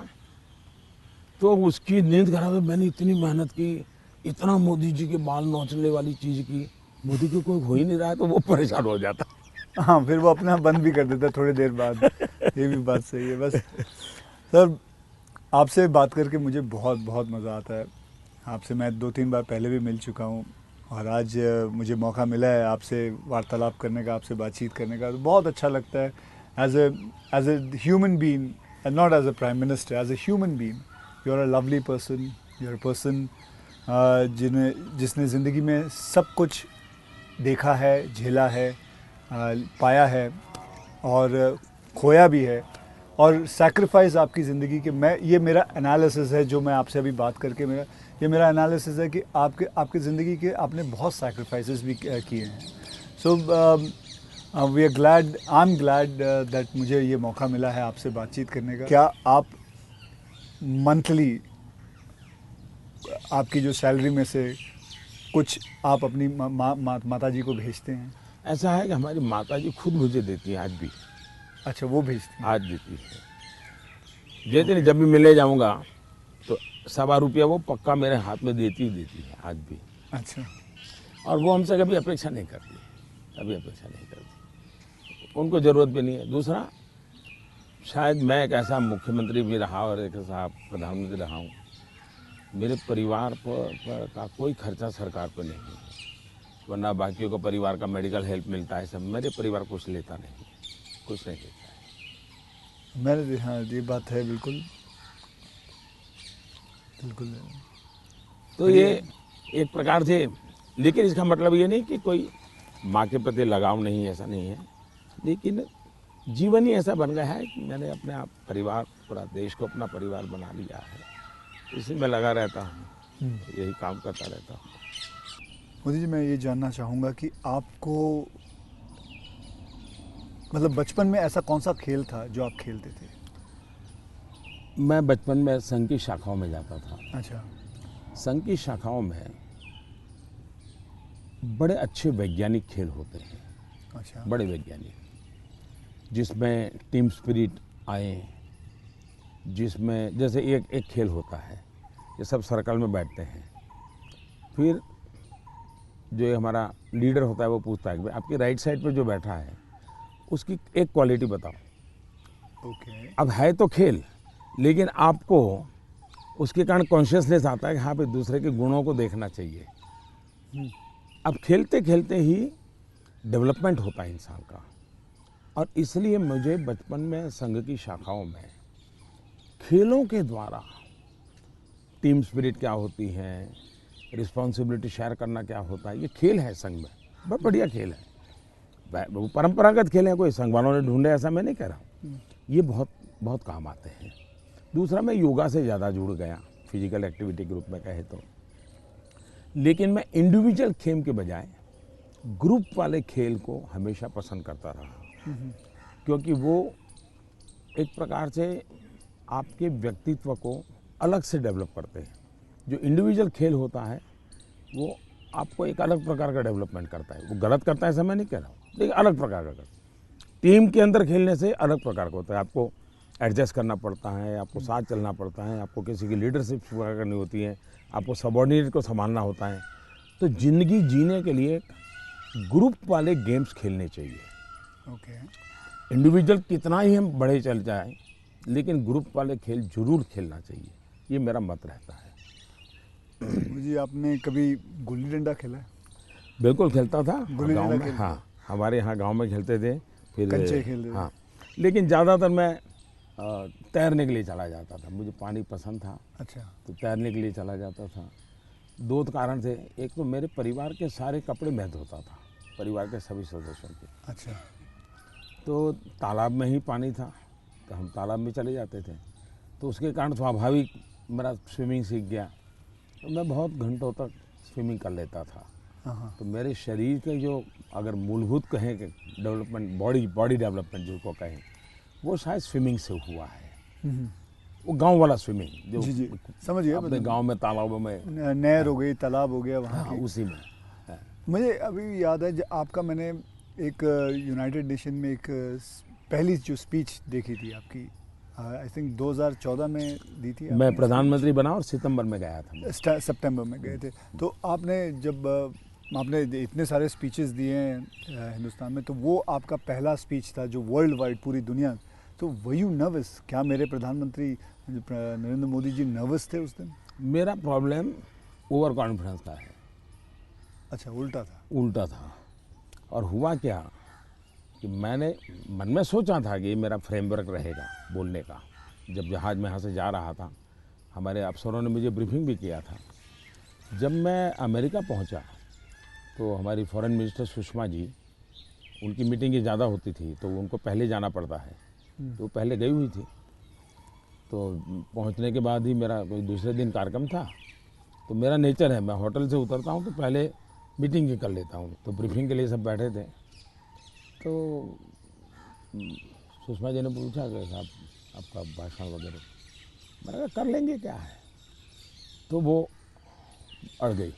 तो उसकी नींद खराब है। मैंने इतनी मेहनत की, इतना मोदी जी के बाल नोचने वाली चीज की, मोदी को कोई हो ही नहीं रहा है, तो वो परेशान हो जाता। हाँ, फिर वो अपना बंद भी कर देता है थोड़ी देर बाद। ये भी बात सही है। बस सर, आपसे बात करके मुझे बहुत बहुत मज़ा आता है। आपसे मैं 2-3 बार पहले भी मिल चुका हूँ और आज मुझे मौका मिला है आपसे वार्तालाप करने का, आपसे बातचीत करने का, तो बहुत अच्छा लगता है। As a human being and not as a prime minister, as a human being you are a lovely person, you are a person जिसने ज़िंदगी में सब कुछ देखा है, झेला है, पाया है और खोया भी है, और सैक्रिफाइस आपकी ज़िंदगी के, मैं ये मेरा एनालिसिस है जो मैं आपसे अभी बात करके मेरा एनालिसिस है कि आपकी ज़िंदगी के आपने बहुत सैक्रिफाइसेस भी किए हैं। So we are glad, I am glad that मुझे ये मौका मिला है आपसे बातचीत करने का। क्या आप मंथली आपकी जो सैलरी में से कुछ आप अपनी माता जी को भेजते हैं? ऐसा है कि हमारी माता जी खुद मुझे देती है आज भी। अच्छा, वो भेजती हैं? आज देती है, देती नहीं। जब भी मिलने जाऊंगा तो ₹1.25 वो पक्का मेरे हाथ में देती है आज भी। अच्छा, और वो हमसे कभी अपेक्षा नहीं करती, कभी अपेक्षा नहीं करती, उनको ज़रूरत भी नहीं है। दूसरा, शायद मैं एक ऐसा मुख्यमंत्री भी रहा और एक ऐसा प्रधानमंत्री रहा हूँ, मेरे परिवार पर का कोई खर्चा सरकार पर नहीं है, वरना बाकियों को परिवार का मेडिकल हेल्प मिलता है सब, मेरे परिवार कुछ लेता नहीं, कुछ नहीं लेता है। मैंने, हाँ ये बात है, बिल्कुल बिल्कुल। तो ये एक प्रकार से, लेकिन इसका मतलब ये नहीं कि कोई माँ के प्रति लगाव नहीं है, ऐसा नहीं है, लेकिन जीवन ही ऐसा बन गया है कि मैंने अपने आप परिवार, पूरा देश को अपना परिवार बना लिया है, इसी में लगा रहता हूँ, यही काम करता रहता हूँ। मोदी जी, मैं ये जानना चाहूँगा कि आपको, मतलब बचपन में ऐसा कौन सा खेल था जो आप खेलते थे? मैं बचपन में संघ की शाखाओं में जाता था। अच्छा। संघ की शाखाओं में बड़े अच्छे वैज्ञानिक खेल होते हैं। अच्छा। बड़े वैज्ञानिक, जिसमें टीम स्पिरिट आए, जिसमें जैसे एक खेल होता है, ये सब सर्कल में बैठते हैं, फिर जो ये हमारा लीडर होता है वो पूछता है कि आपकी राइट साइड पे जो बैठा है उसकी एक क्वालिटी बताओ। ओके। अब है तो खेल, लेकिन आपको उसके कारण कॉन्शियसनेस आता है कि हाँ भाई दूसरे के गुणों को देखना चाहिए। अब खेलते खेलते ही डेवलपमेंट होता है इंसान का, और इसलिए मुझे बचपन में संघ की शाखाओं में खेलों के द्वारा टीम स्पिरिट क्या होती है, रिस्पॉन्सिबिलिटी शेयर करना क्या होता है, ये खेल है संघ में, बहुत बढ़िया खेल है। वो परंपरागत खेल है, कोई संघ वालों ने ढूंढे ऐसा मैं नहीं कह रहा हूँ, ये बहुत बहुत काम आते हैं। दूसरा, मैं योगा से ज़्यादा जुड़ गया, फिजिकल एक्टिविटी के रूप में कहे तो, लेकिन मैं इंडिविजुअल खेल के बजाय ग्रुप वाले खेल को हमेशा पसंद करता रहा, क्योंकि वो एक प्रकार से आपके व्यक्तित्व को अलग से डेवलप करते हैं। जो इंडिविजुअल खेल होता है वो आपको एक अलग प्रकार का डेवलपमेंट करता है, वो गलत करता है ऐसा मैं नहीं कह रहा हूँ, लेकिन अलग प्रकार का करता है। टीम के अंदर खेलने से अलग प्रकार का होता है, आपको एडजस्ट करना पड़ता है, आपको साथ चलना पड़ता है, आपको किसी की लीडरशिप करनी होती है, आपको सबॉर्डिनेट को संभालना होता है। तो ज़िंदगी जीने के लिए ग्रुप वाले गेम्स खेलने चाहिए। ओके। इंडिविजुअल कितना ही हम बड़े चल जाएं, लेकिन ग्रुप वाले खेल जरूर खेलना चाहिए, ये मेरा मत रहता है। जी, आपने कभी गुल्ली डंडा खेला है? बिल्कुल खेलता था गुल्ली गाँव डंडा में। खेलते? हाँ हमारे यहाँ गांव में खेलते थे, फिर कंचे खेलते थे। हाँ, लेकिन ज़्यादातर मैं तैरने के लिए चला जाता था, मुझे पानी पसंद था, अच्छा। तो तैरने के लिए चला जाता था। दो कारण थे, एक तो मेरे परिवार के सारे कपड़े मैं धोता था, परिवार के सभी सदस्यों के। अच्छा। तो तालाब में ही पानी था, तो हम तालाब में चले जाते थे, तो उसके कारण स्वाभाविक मेरा स्विमिंग सीख गया, तो मैं बहुत घंटों तक स्विमिंग कर लेता था। हाँ। तो मेरे शरीर के जो अगर मूलभूत कहें कि डेवलपमेंट, बॉडी डेवलपमेंट जिसको कहें, वो शायद स्विमिंग से हुआ है। वो गांव वाला स्विमिंग जो जी समझ गया। अपने गांव में तालाबों में, नहर हो गई, तालाब हो गया वहाँ हाँ, की। उसी में। मुझे अभी याद है आपका, मैंने एक यूनाइटेड नेशन में एक पहली जो स्पीच देखी थी आपकी, आई थिंक 2014 में दी थी। मैं प्रधानमंत्री बना और सितंबर में गया था, सितंबर में गए थे। तो आपने जब आपने इतने सारे स्पीचेस दिए हैं हिंदुस्तान में, तो वो आपका पहला स्पीच था जो वर्ल्ड वाइड पूरी दुनिया। तो वर यू नर्वस? क्या मेरे प्रधानमंत्री नरेंद्र मोदी जी नर्वस थे उस दिन? मेरा प्रॉब्लम ओवर कॉन्फिडेंस का है। अच्छा, उल्टा था? उल्टा था। और हुआ क्या कि मैंने मन में सोचा था कि ये मेरा फ्रेमवर्क रहेगा बोलने का। जब जहाज़ में यहाँ से जा रहा था, हमारे अफसरों ने मुझे ब्रीफिंग भी किया था। जब मैं अमेरिका पहुँचा तो हमारी फॉरेन मिनिस्टर सुषमा जी, उनकी मीटिंगें ज़्यादा होती थी, तो उनको पहले जाना पड़ता है, तो पहले गई हुई थी। तो पहुंचने के बाद ही मेरा कोई दूसरे दिन कार्यक्रम था, तो मेरा नेचर है, मैं होटल से उतरता हूं तो पहले मीटिंग ही कर लेता हूं। तो ब्रीफिंग के लिए सब बैठे थे, तो सुषमा जी ने पूछा कि साहब आपका भाषण वगैरह, मैंने कहा कर लेंगे, क्या है। तो वो अड़ गई।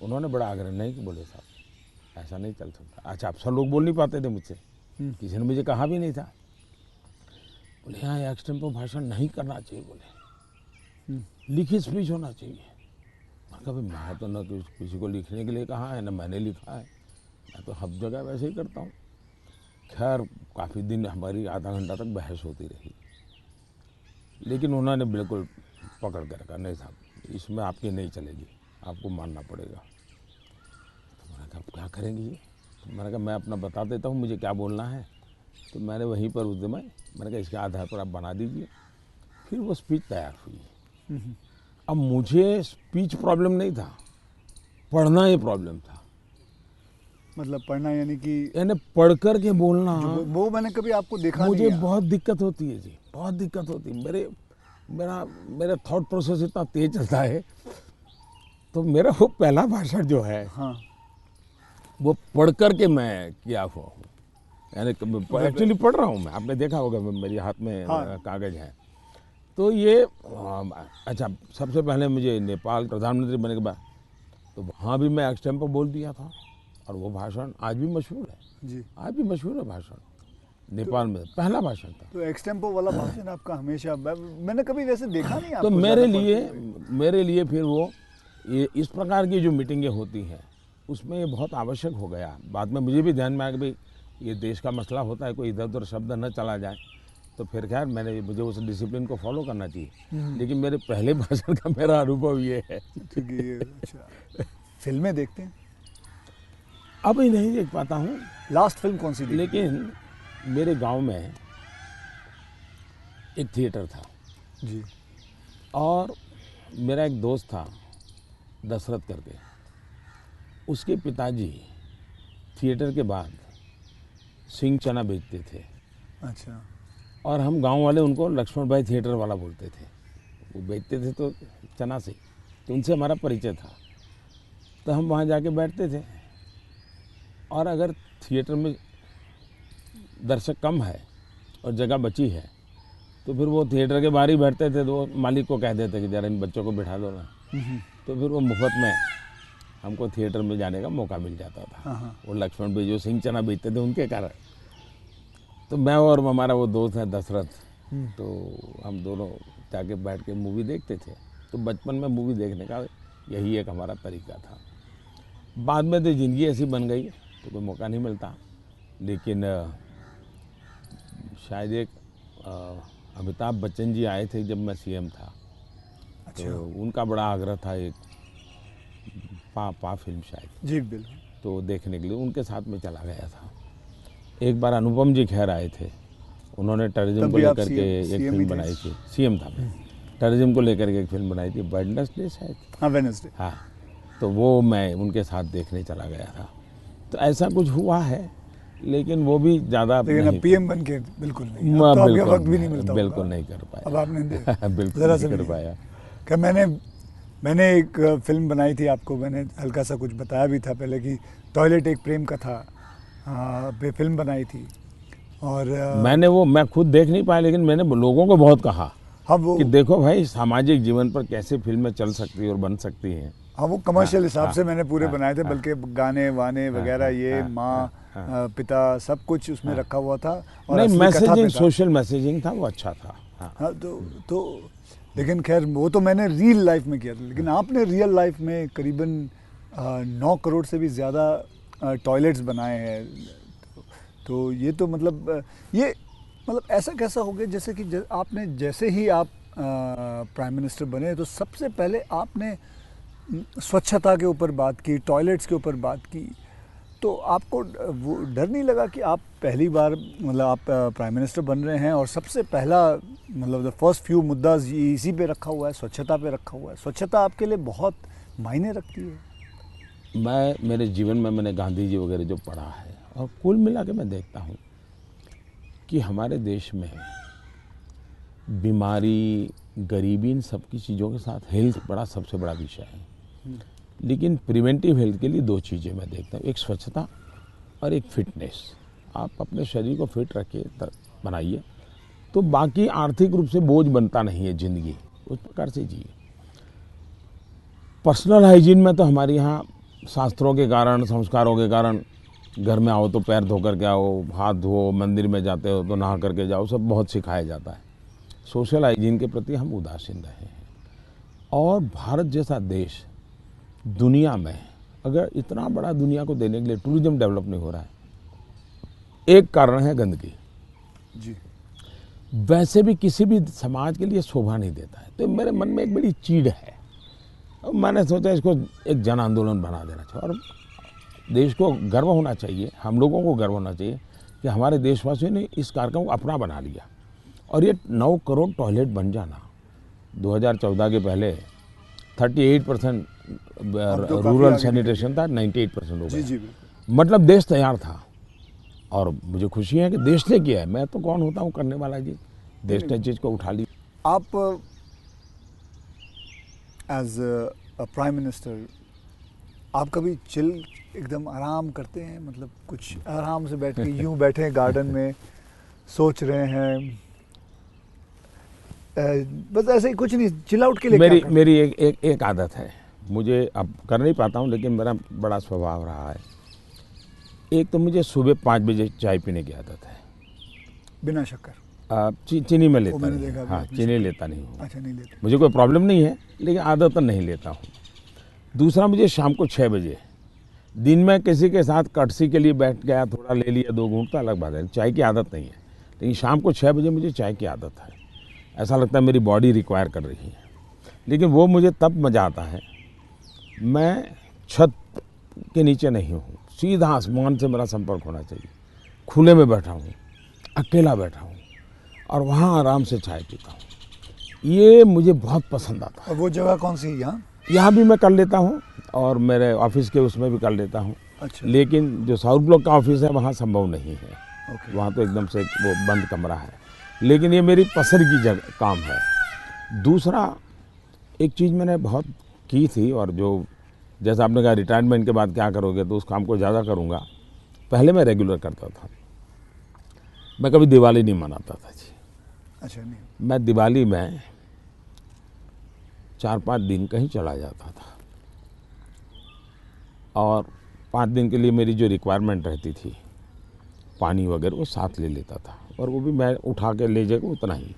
उन्होंने बड़ा आग्रह नहीं कि बोले साहब ऐसा नहीं चल सकता। अच्छा, अफसर लोग बोल नहीं पाते थे मुझसे, किसी ने मुझे कहा भी नहीं था। बोले यहाँ एक्सटेम्पो भाषण नहीं करना चाहिए, बोले लिखित स्पीच होना चाहिए। मैंने कहा मैं तो न किसी को लिखने के लिए कहा है, न मैंने लिखा है, मैं तो हर जगह वैसे ही करता हूँ। खैर काफ़ी दिन हमारी आधा घंटा तक बहस होती रही, लेकिन उन्होंने बिल्कुल पकड़ कर कहा नहीं साहब इसमें आपकी नहीं चलेगी, आपको मानना पड़ेगा। तो मैंने कहा क्या करेंगे ये? तो मैंने कहा मैं अपना बता देता हूँ मुझे क्या बोलना है। तो मैंने वहीं पर उस दिन मैंने कहा इसके आधार पर आप बना दीजिए। फिर वो स्पीच तैयार हुई। अब मुझे स्पीच प्रॉब्लम नहीं था, पढ़ना ही प्रॉब्लम था। मतलब पढ़ना यानी पढ़ कर के बोलना, वो मैंने कभी आपको देखा मुझे नहीं। बहुत दिक्कत होती है जी, बहुत दिक्कत होती है। मेरा थॉट प्रोसेस इतना तेज चलता है। तो मेरा वो पहला भाषण जो है, हाँ, वो पढ़ कर के मैं किया हुआ हूँ, यानी एक्चुअली पढ़ रहा हूँ मैं। आपने देखा होगा मेरे हाथ में कागज है। तो ये अच्छा, सबसे पहले मुझे नेपाल प्रधानमंत्री बनने के बाद तो वहाँ भी मैं एक्सटेम्पो बोल दिया था, और वो भाषण आज भी मशहूर है जी। आज भी मशहूर है भाषण। नेपाल में पहला भाषण था। तो एक्सटेम्पो वाला भाषण आपका हमेशा, मैंने कभी वैसे देखा नहीं तो आपको। मेरे लिए फिर वो ये इस प्रकार की जो मीटिंगें होती हैं उसमें ये बहुत आवश्यक हो गया। बाद में मुझे भी ध्यान में आया कि भाई ये देश का मसला होता है, कोई इधर उधर शब्द न चला जाए। तो फिर खैर मुझे उस डिसिप्लिन को फॉलो करना चाहिए। लेकिन मेरे पहले भाषण का मेरा अनुभव ये है। अच्छा, फिल्में देखते हैं? अभी नहीं देख पाता हूँ। लास्ट फिल्म कौन सी देखी? लेकिन मेरे गांव में एक थिएटर था जी। और मेरा एक दोस्त था दशरथ करके, उसके पिताजी थिएटर के बाद सिंह चना बेचते थे। अच्छा। और हम गांव वाले उनको लक्ष्मण भाई थिएटर वाला बोलते थे। वो बेचते थे तो चना से, तो उनसे हमारा परिचय था। तो हम वहाँ जाके बैठते थे, और अगर थिएटर में दर्शक कम है और जगह बची है तो फिर वो थिएटर के बाहर ही बैठते थे। तो वो मालिक को कह देते कि ज़रा इन बच्चों को बिठा दो ना। तो फिर वो मुफ्त में हमको थिएटर में जाने का मौका मिल जाता था। वो लक्ष्मण भाई जो सिंह चना बेचते थे उनके कारण। तो मैं और हमारा वो दोस्त है दशरथ, तो हम दोनों जाके बैठ के मूवी देखते थे। तो बचपन में मूवी देखने का यही एक हमारा तरीका था। बाद में तो ज़िंदगी ऐसी बन गई तो कोई मौका नहीं मिलता। लेकिन शायद एक अमिताभ बच्चन जी आए थे जब मैं सीएम था। अच्छा। तो उनका बड़ा आग्रह था एक पा फिल्म शायद। जी बिल्कुल। तो देखने के लिए उनके साथ में चला गया था। एक बार अनुपम जी खेर आए थे, उन्होंने टेररिज्म को लेकर के एक फिल्म बनाई थी, सीएम था मैं, टेररिज्म को लेकर के एक फिल्म बनाई थी, वेडनेसडे शायद, हाँ वेडनेसडे, हाँ, तो वो मैं उनके साथ देखने चला गया था। तो ऐसा कुछ हुआ है, लेकिन वो भी ज़्यादा लेकिन अब पीएम बन के बिल्कुल नहीं, अब तो आपके वक्त भी नहीं मिलता, बिल्कुल नहीं कर पाया, अब आपने बिल्कुल नहीं कर पाया। कि मैंने एक फिल्म बनाई थी, आपको मैंने हल्का सा कुछ बताया भी था पहले कि टॉयलेट एक प्रेम कथा पे फिल्म बनाई थी, और मैं खुद देख नहीं पाया, लेकिन मैंने लोगों को बहुत कहा हाँ वो कि देखो भाई सामाजिक जीवन पर कैसे फिल्में चल सकती है और बन सकती हैं। हाँ वो कमर्शियल हिसाब से मैंने पूरे बनाए थे, बल्कि गाने वाने वगैरह ये माँ पिता सब कुछ उसमें रखा हुआ था, और नहीं, मैसेजिंग, सोशल मैसेजिंग था, वो अच्छा था। हाँ तो लेकिन खैर वो तो मैंने रियल लाइफ में किया था, लेकिन आपने रियल लाइफ में करीबन 9 करोड़ से भी ज़्यादा टॉयलेट्स बनाए हैं, तो ये तो मतलब ऐसा कैसा हो गया जैसे कि आपने जैसे ही आप प्राइम मिनिस्टर बने तो सबसे पहले आपने स्वच्छता के ऊपर बात की, टॉयलेट्स के ऊपर बात की, तो आपको वो डर नहीं लगा कि आप पहली बार मतलब आप प्राइम मिनिस्टर बन रहे हैं और सबसे पहला मतलब द फर्स्ट फ्यू मुद्दा इसी पे रखा हुआ है, स्वच्छता पे रखा हुआ है, स्वच्छता आपके लिए बहुत मायने रखती है? मैं मेरे जीवन में मैंने गांधी जी वगैरह जो पढ़ा है, और कुल मिला के मैं देखता हूँ कि हमारे देश में बीमारी, गरीबी, इन सब की चीज़ों के साथ हेल्थ बड़ा सबसे बड़ा विषय है। लेकिन प्रिवेंटिव हेल्थ के लिए 2 चीज़ें मैं देखता हूँ, एक स्वच्छता और एक फिटनेस। आप अपने शरीर को फिट रखिए, बनाइए, तो बाकी आर्थिक रूप से बोझ बनता नहीं है ज़िंदगी, उस प्रकार से जिए। पर्सनल हाइजीन में तो हमारे यहाँ शास्त्रों के कारण, संस्कारों के कारण, घर में आओ तो पैर धो करके आओ, हाथ धो, मंदिर में जाते हो तो नहा करके जाओ, सब बहुत सिखाया जाता है। सोशल हाइजीन के प्रति हम उदासीन रहे हैं। और भारत जैसा देश दुनिया में, अगर इतना बड़ा दुनिया को देने के लिए टूरिज्म डेवलप नहीं हो रहा है, एक कारण है गंदगी जी। वैसे भी किसी भी समाज के लिए शोभा नहीं देता है। तो मेरे मन में एक बड़ी चीड़ है, और मैंने सोचा इसको एक जन आंदोलन बना देना चाहिए, और देश को गर्व होना चाहिए, हम लोगों को गर्व होना चाहिए कि हमारे देशवासियों ने इस कार्यक्रम को अपना बना लिया। और ये 9 करोड़ टॉयलेट बन जाना, 2014 के पहले 38% रूरल सैनिटेशन था, 98% हो गया। मतलब देश तैयार था, और मुझे खुशी है कि देश ने किया है। मैं तो कौन होता हूँ करने वाला जी, देश ने चीज़ को उठा ली। आप एज अ प्राइम मिनिस्टर आप कभी चिल एकदम आराम करते हैं, मतलब कुछ आराम से बैठ के यूं बैठे हैं गार्डन में सोच रहे हैं, बस ऐसे ही कुछ नहीं, चिल आउट के लिए मेरी एक आदत है, मुझे अब कर नहीं पाता हूँ, लेकिन मेरा बड़ा स्वभाव रहा है। एक तो मुझे सुबह 5 बजे चाय पीने की आदत है, बिना शक्कर। चीनी में लेता नहीं, हाँ चीनी लेता नहीं हूँ। अच्छा, नहीं लेते? मुझे कोई प्रॉब्लम नहीं है, लेकिन आदत नहीं लेता हूँ। दूसरा, मुझे शाम को 6 बजे, दिन में किसी के साथ कटसी के लिए बैठ गया, थोड़ा ले लिया 2 घूंट, तो अलग बात है, चाय की आदत नहीं है। लेकिन शाम को 6 बजे मुझे चाय की आदत है, ऐसा लगता है मेरी बॉडी रिक्वायर कर रही है। लेकिन वो मुझे तब मज़ा आता है, मैं छत के नीचे नहीं हूँ, सीधा आसमान से मेरा संपर्क होना चाहिए, खुले में बैठा हूँ, अकेला बैठा हूँ, और वहाँ आराम से चाय पीता हूँ। ये मुझे बहुत पसंद आता है। और वो जगह कौन सी है? यहाँ यहाँ भी मैं कर लेता हूँ, और मेरे ऑफिस के उसमें भी कर लेता हूँ। अच्छा। लेकिन जो साउथ ब्लॉक का ऑफिस है वहाँ संभव नहीं है। वहाँ तो एकदम से वो बंद कमरा है। लेकिन ये मेरी पसंद की जगह काम है। दूसरा, एक चीज़ मैंने बहुत की थी, और जो जैसा आपने कहा रिटायरमेंट के बाद क्या करोगे, तो उस काम को ज़्यादा करूँगा। पहले मैं रेगुलर करता था, मैं कभी दिवाली नहीं मनाता था जी। अच्छा। नहीं, मैं दिवाली में 4-5 दिन कहीं चला जाता था, और 5 दिन के लिए मेरी जो रिक्वायरमेंट रहती थी, पानी वगैरह वो साथ ले लेता था, और वो भी मैं उठा के ले जाकर उतना ही।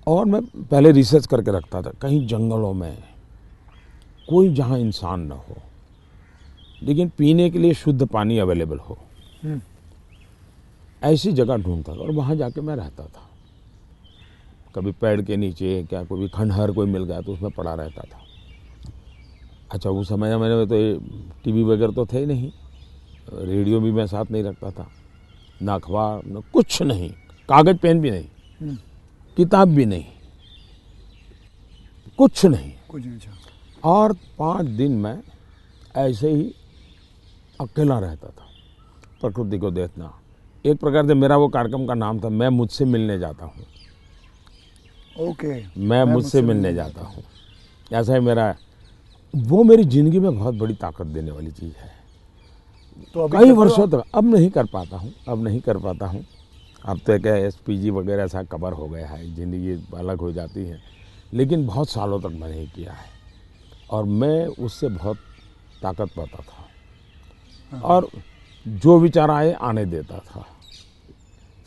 और मैं पहले रिसर्च करके रखता था, कहीं जंगलों में कोई जहाँ इंसान न हो, लेकिन पीने के लिए शुद्ध पानी अवेलेबल हो, ऐसी जगह ढूंढता था, और वहाँ जाके मैं रहता था। कभी पेड़ के नीचे, क्या कोई खंडहर कोई मिल गया तो उसमें पड़ा रहता था। अच्छा उस समय में तो टीवी वगैरह तो थे ही नहीं, रेडियो भी मैं साथ नहीं रखता था, ना अखबार न कुछ नहीं, कागज पेन भी नहीं, किताब भी नहीं, कुछ नहीं। और 5 दिन मैं ऐसे ही अकेला रहता था, प्रकृति को देखना। एक प्रकार से मेरा वो कार्यक्रम का नाम था, मैं मुझसे मिलने जाता हूँ। ओके, मैं मुझसे मिलने जाता हूँ, ऐसा ही मेरा, वो मेरी ज़िंदगी में बहुत बड़ी ताकत देने वाली चीज़ है। तो कई वर्षों तक अब नहीं कर पाता हूँ, अब तो क्या SPG वगैरह ऐसा कवर हो गया है, ज़िंदगी अलग हो जाती है, लेकिन बहुत सालों तक मैंने ही किया है और मैं उससे बहुत ताकत पाता था। और जो विचार आए आने देता था,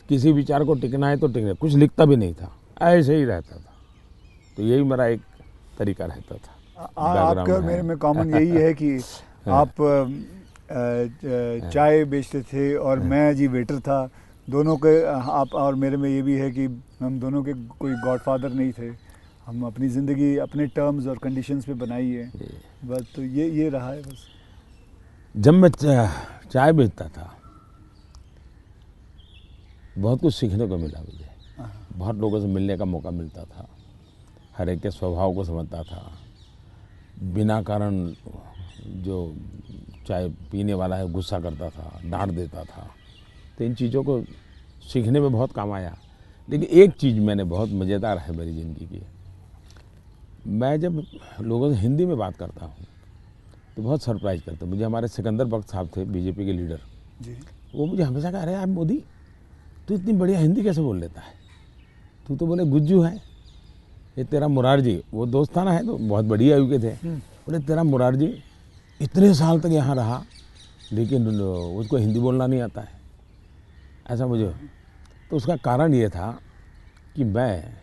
किसी विचार को टिकना है तो टिकना, कुछ लिखता भी नहीं था, ऐसे ही रहता था। तो यही मेरा एक तरीका रहता था। आपका और मेरे में कॉमन यही है कि आप चाय बेचते थे और मैं जी वेटर था। दोनों के आप और मेरे में ये भी है कि हम दोनों के कोई गॉडफादर नहीं थे, हम अपनी ज़िंदगी अपने टर्म्स और कंडीशंस पे बनाई है बस। तो ये रहा है बस। जब मैं चाय बेचता था बहुत कुछ सीखने को मिला मुझे, बहुत लोगों से मिलने का मौका मिलता था, हर एक के स्वभाव को समझता था। बिना कारण जो चाय पीने वाला है गुस्सा करता था, डांट देता था, तो इन चीज़ों को सीखने में बहुत काम आया। लेकिन एक चीज़ मैंने बहुत मज़ेदार है मेरी ज़िंदगी की, मैं जब लोगों से हिंदी में बात करता हूँ तो बहुत सरप्राइज करते। मुझे हमारे सिकंदर बख्श साहब थे, बीजेपी के लीडर जी, वो मुझे हमेशा कह रहे हैं, यार मोदी तू इतनी बढ़िया हिंदी कैसे बोल लेता है, तू तो बोले गुज्जू है, ये तेरा मुरारजी, वो दोस्ताना है तो बहुत बड़ी आयु के थे, बोले तेरा मुरारजी इतने साल तक यहाँ रहा लेकिन उसको हिंदी बोलना नहीं आता है, ऐसा मुझे। तो उसका कारण ये था कि मैं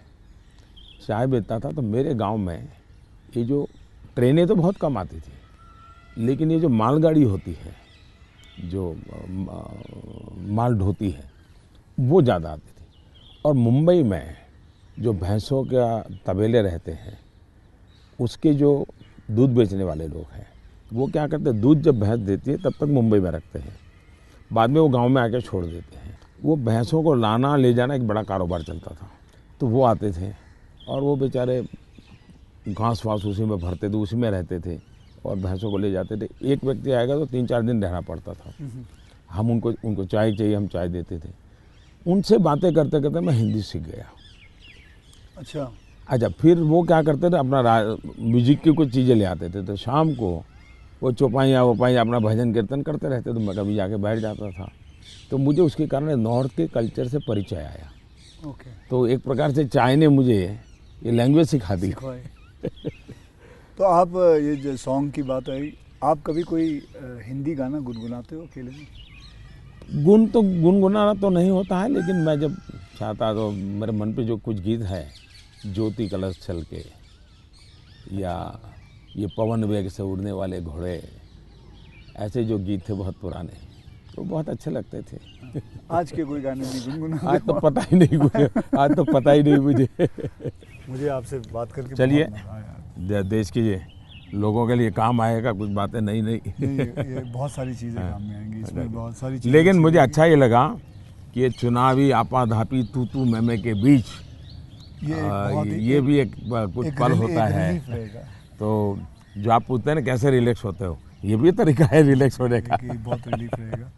चाय बेचता था तो मेरे गांव में ये जो ट्रेनें तो बहुत कम आती थी, लेकिन ये जो मालगाड़ी होती है, जो माल ढोती है, वो ज़्यादा आती थी। और मुंबई में जो भैंसों का तबेले रहते हैं, उसके जो दूध बेचने वाले लोग हैं वो क्या करते हैं, दूध जब भैंस देती है तब तक मुंबई में रखते हैं, बाद में वो गांव में आके छोड़ देते हैं। वो भैंसों को लाना ले जाना एक बड़ा कारोबार चलता था। तो वो आते थे और वो बेचारे घास वास उसी में भरते थे, उसी में रहते थे और भैंसों को ले जाते थे। एक व्यक्ति आएगा तो 3-4 दिन रहना पड़ता था। हम उनको चाय चाहिए, हम चाय देते थे। उनसे बातें करते करते मैं हिंदी सीख गया। अच्छा, फिर वो क्या करते थे, अपना म्यूजिक की कुछ चीज़ें ले आते थे, तो शाम को वो चौपाइयाँ वोपाइयाँ अपना भजन कीर्तन करते रहते, तो मैं कभी जाके बैठ जाता था। तो मुझे उसके कारण नॉर्थ के कल्चर से परिचय आया। तो एक प्रकार से चाय ने मुझे ये लैंग्वेज सिखा दी। तो आप ये जो सॉन्ग की बात आई, आप कभी कोई हिंदी गाना गुनगुनाते हो अकेले में? गुनगुनाना तो नहीं होता है, लेकिन मैं जब चाहता तो मेरे मन पे जो कुछ गीत है, ज्योति कलश छल के, या ये पवन वेग से उड़ने वाले घोड़े, ऐसे जो गीत थे बहुत पुराने, तो बहुत अच्छे लगते थे। आज के कोई गाने नहीं गुनगुनाते? आज तो पता ही नहीं मुझे। मुझे आपसे बात करके चलिए, बहुत मज़ा आया। देश के लोगों के लिए काम आएगा कुछ बातें नई ये बहुत सारी चीज़ें काम में आएंगी, इसमें बहुत सारी चीज़ें। लेकिन मुझे अच्छा ये लगा कि ये चुनावी आपाधापी तू मैमे के बीच ये भी एक कुछ पल होता है। तो जो आप पूछते हैं ना कैसे रिलैक्स होते हो, ये भी तरीका है रिलैक्स होने का। बहुत रिलीफ रहेगा।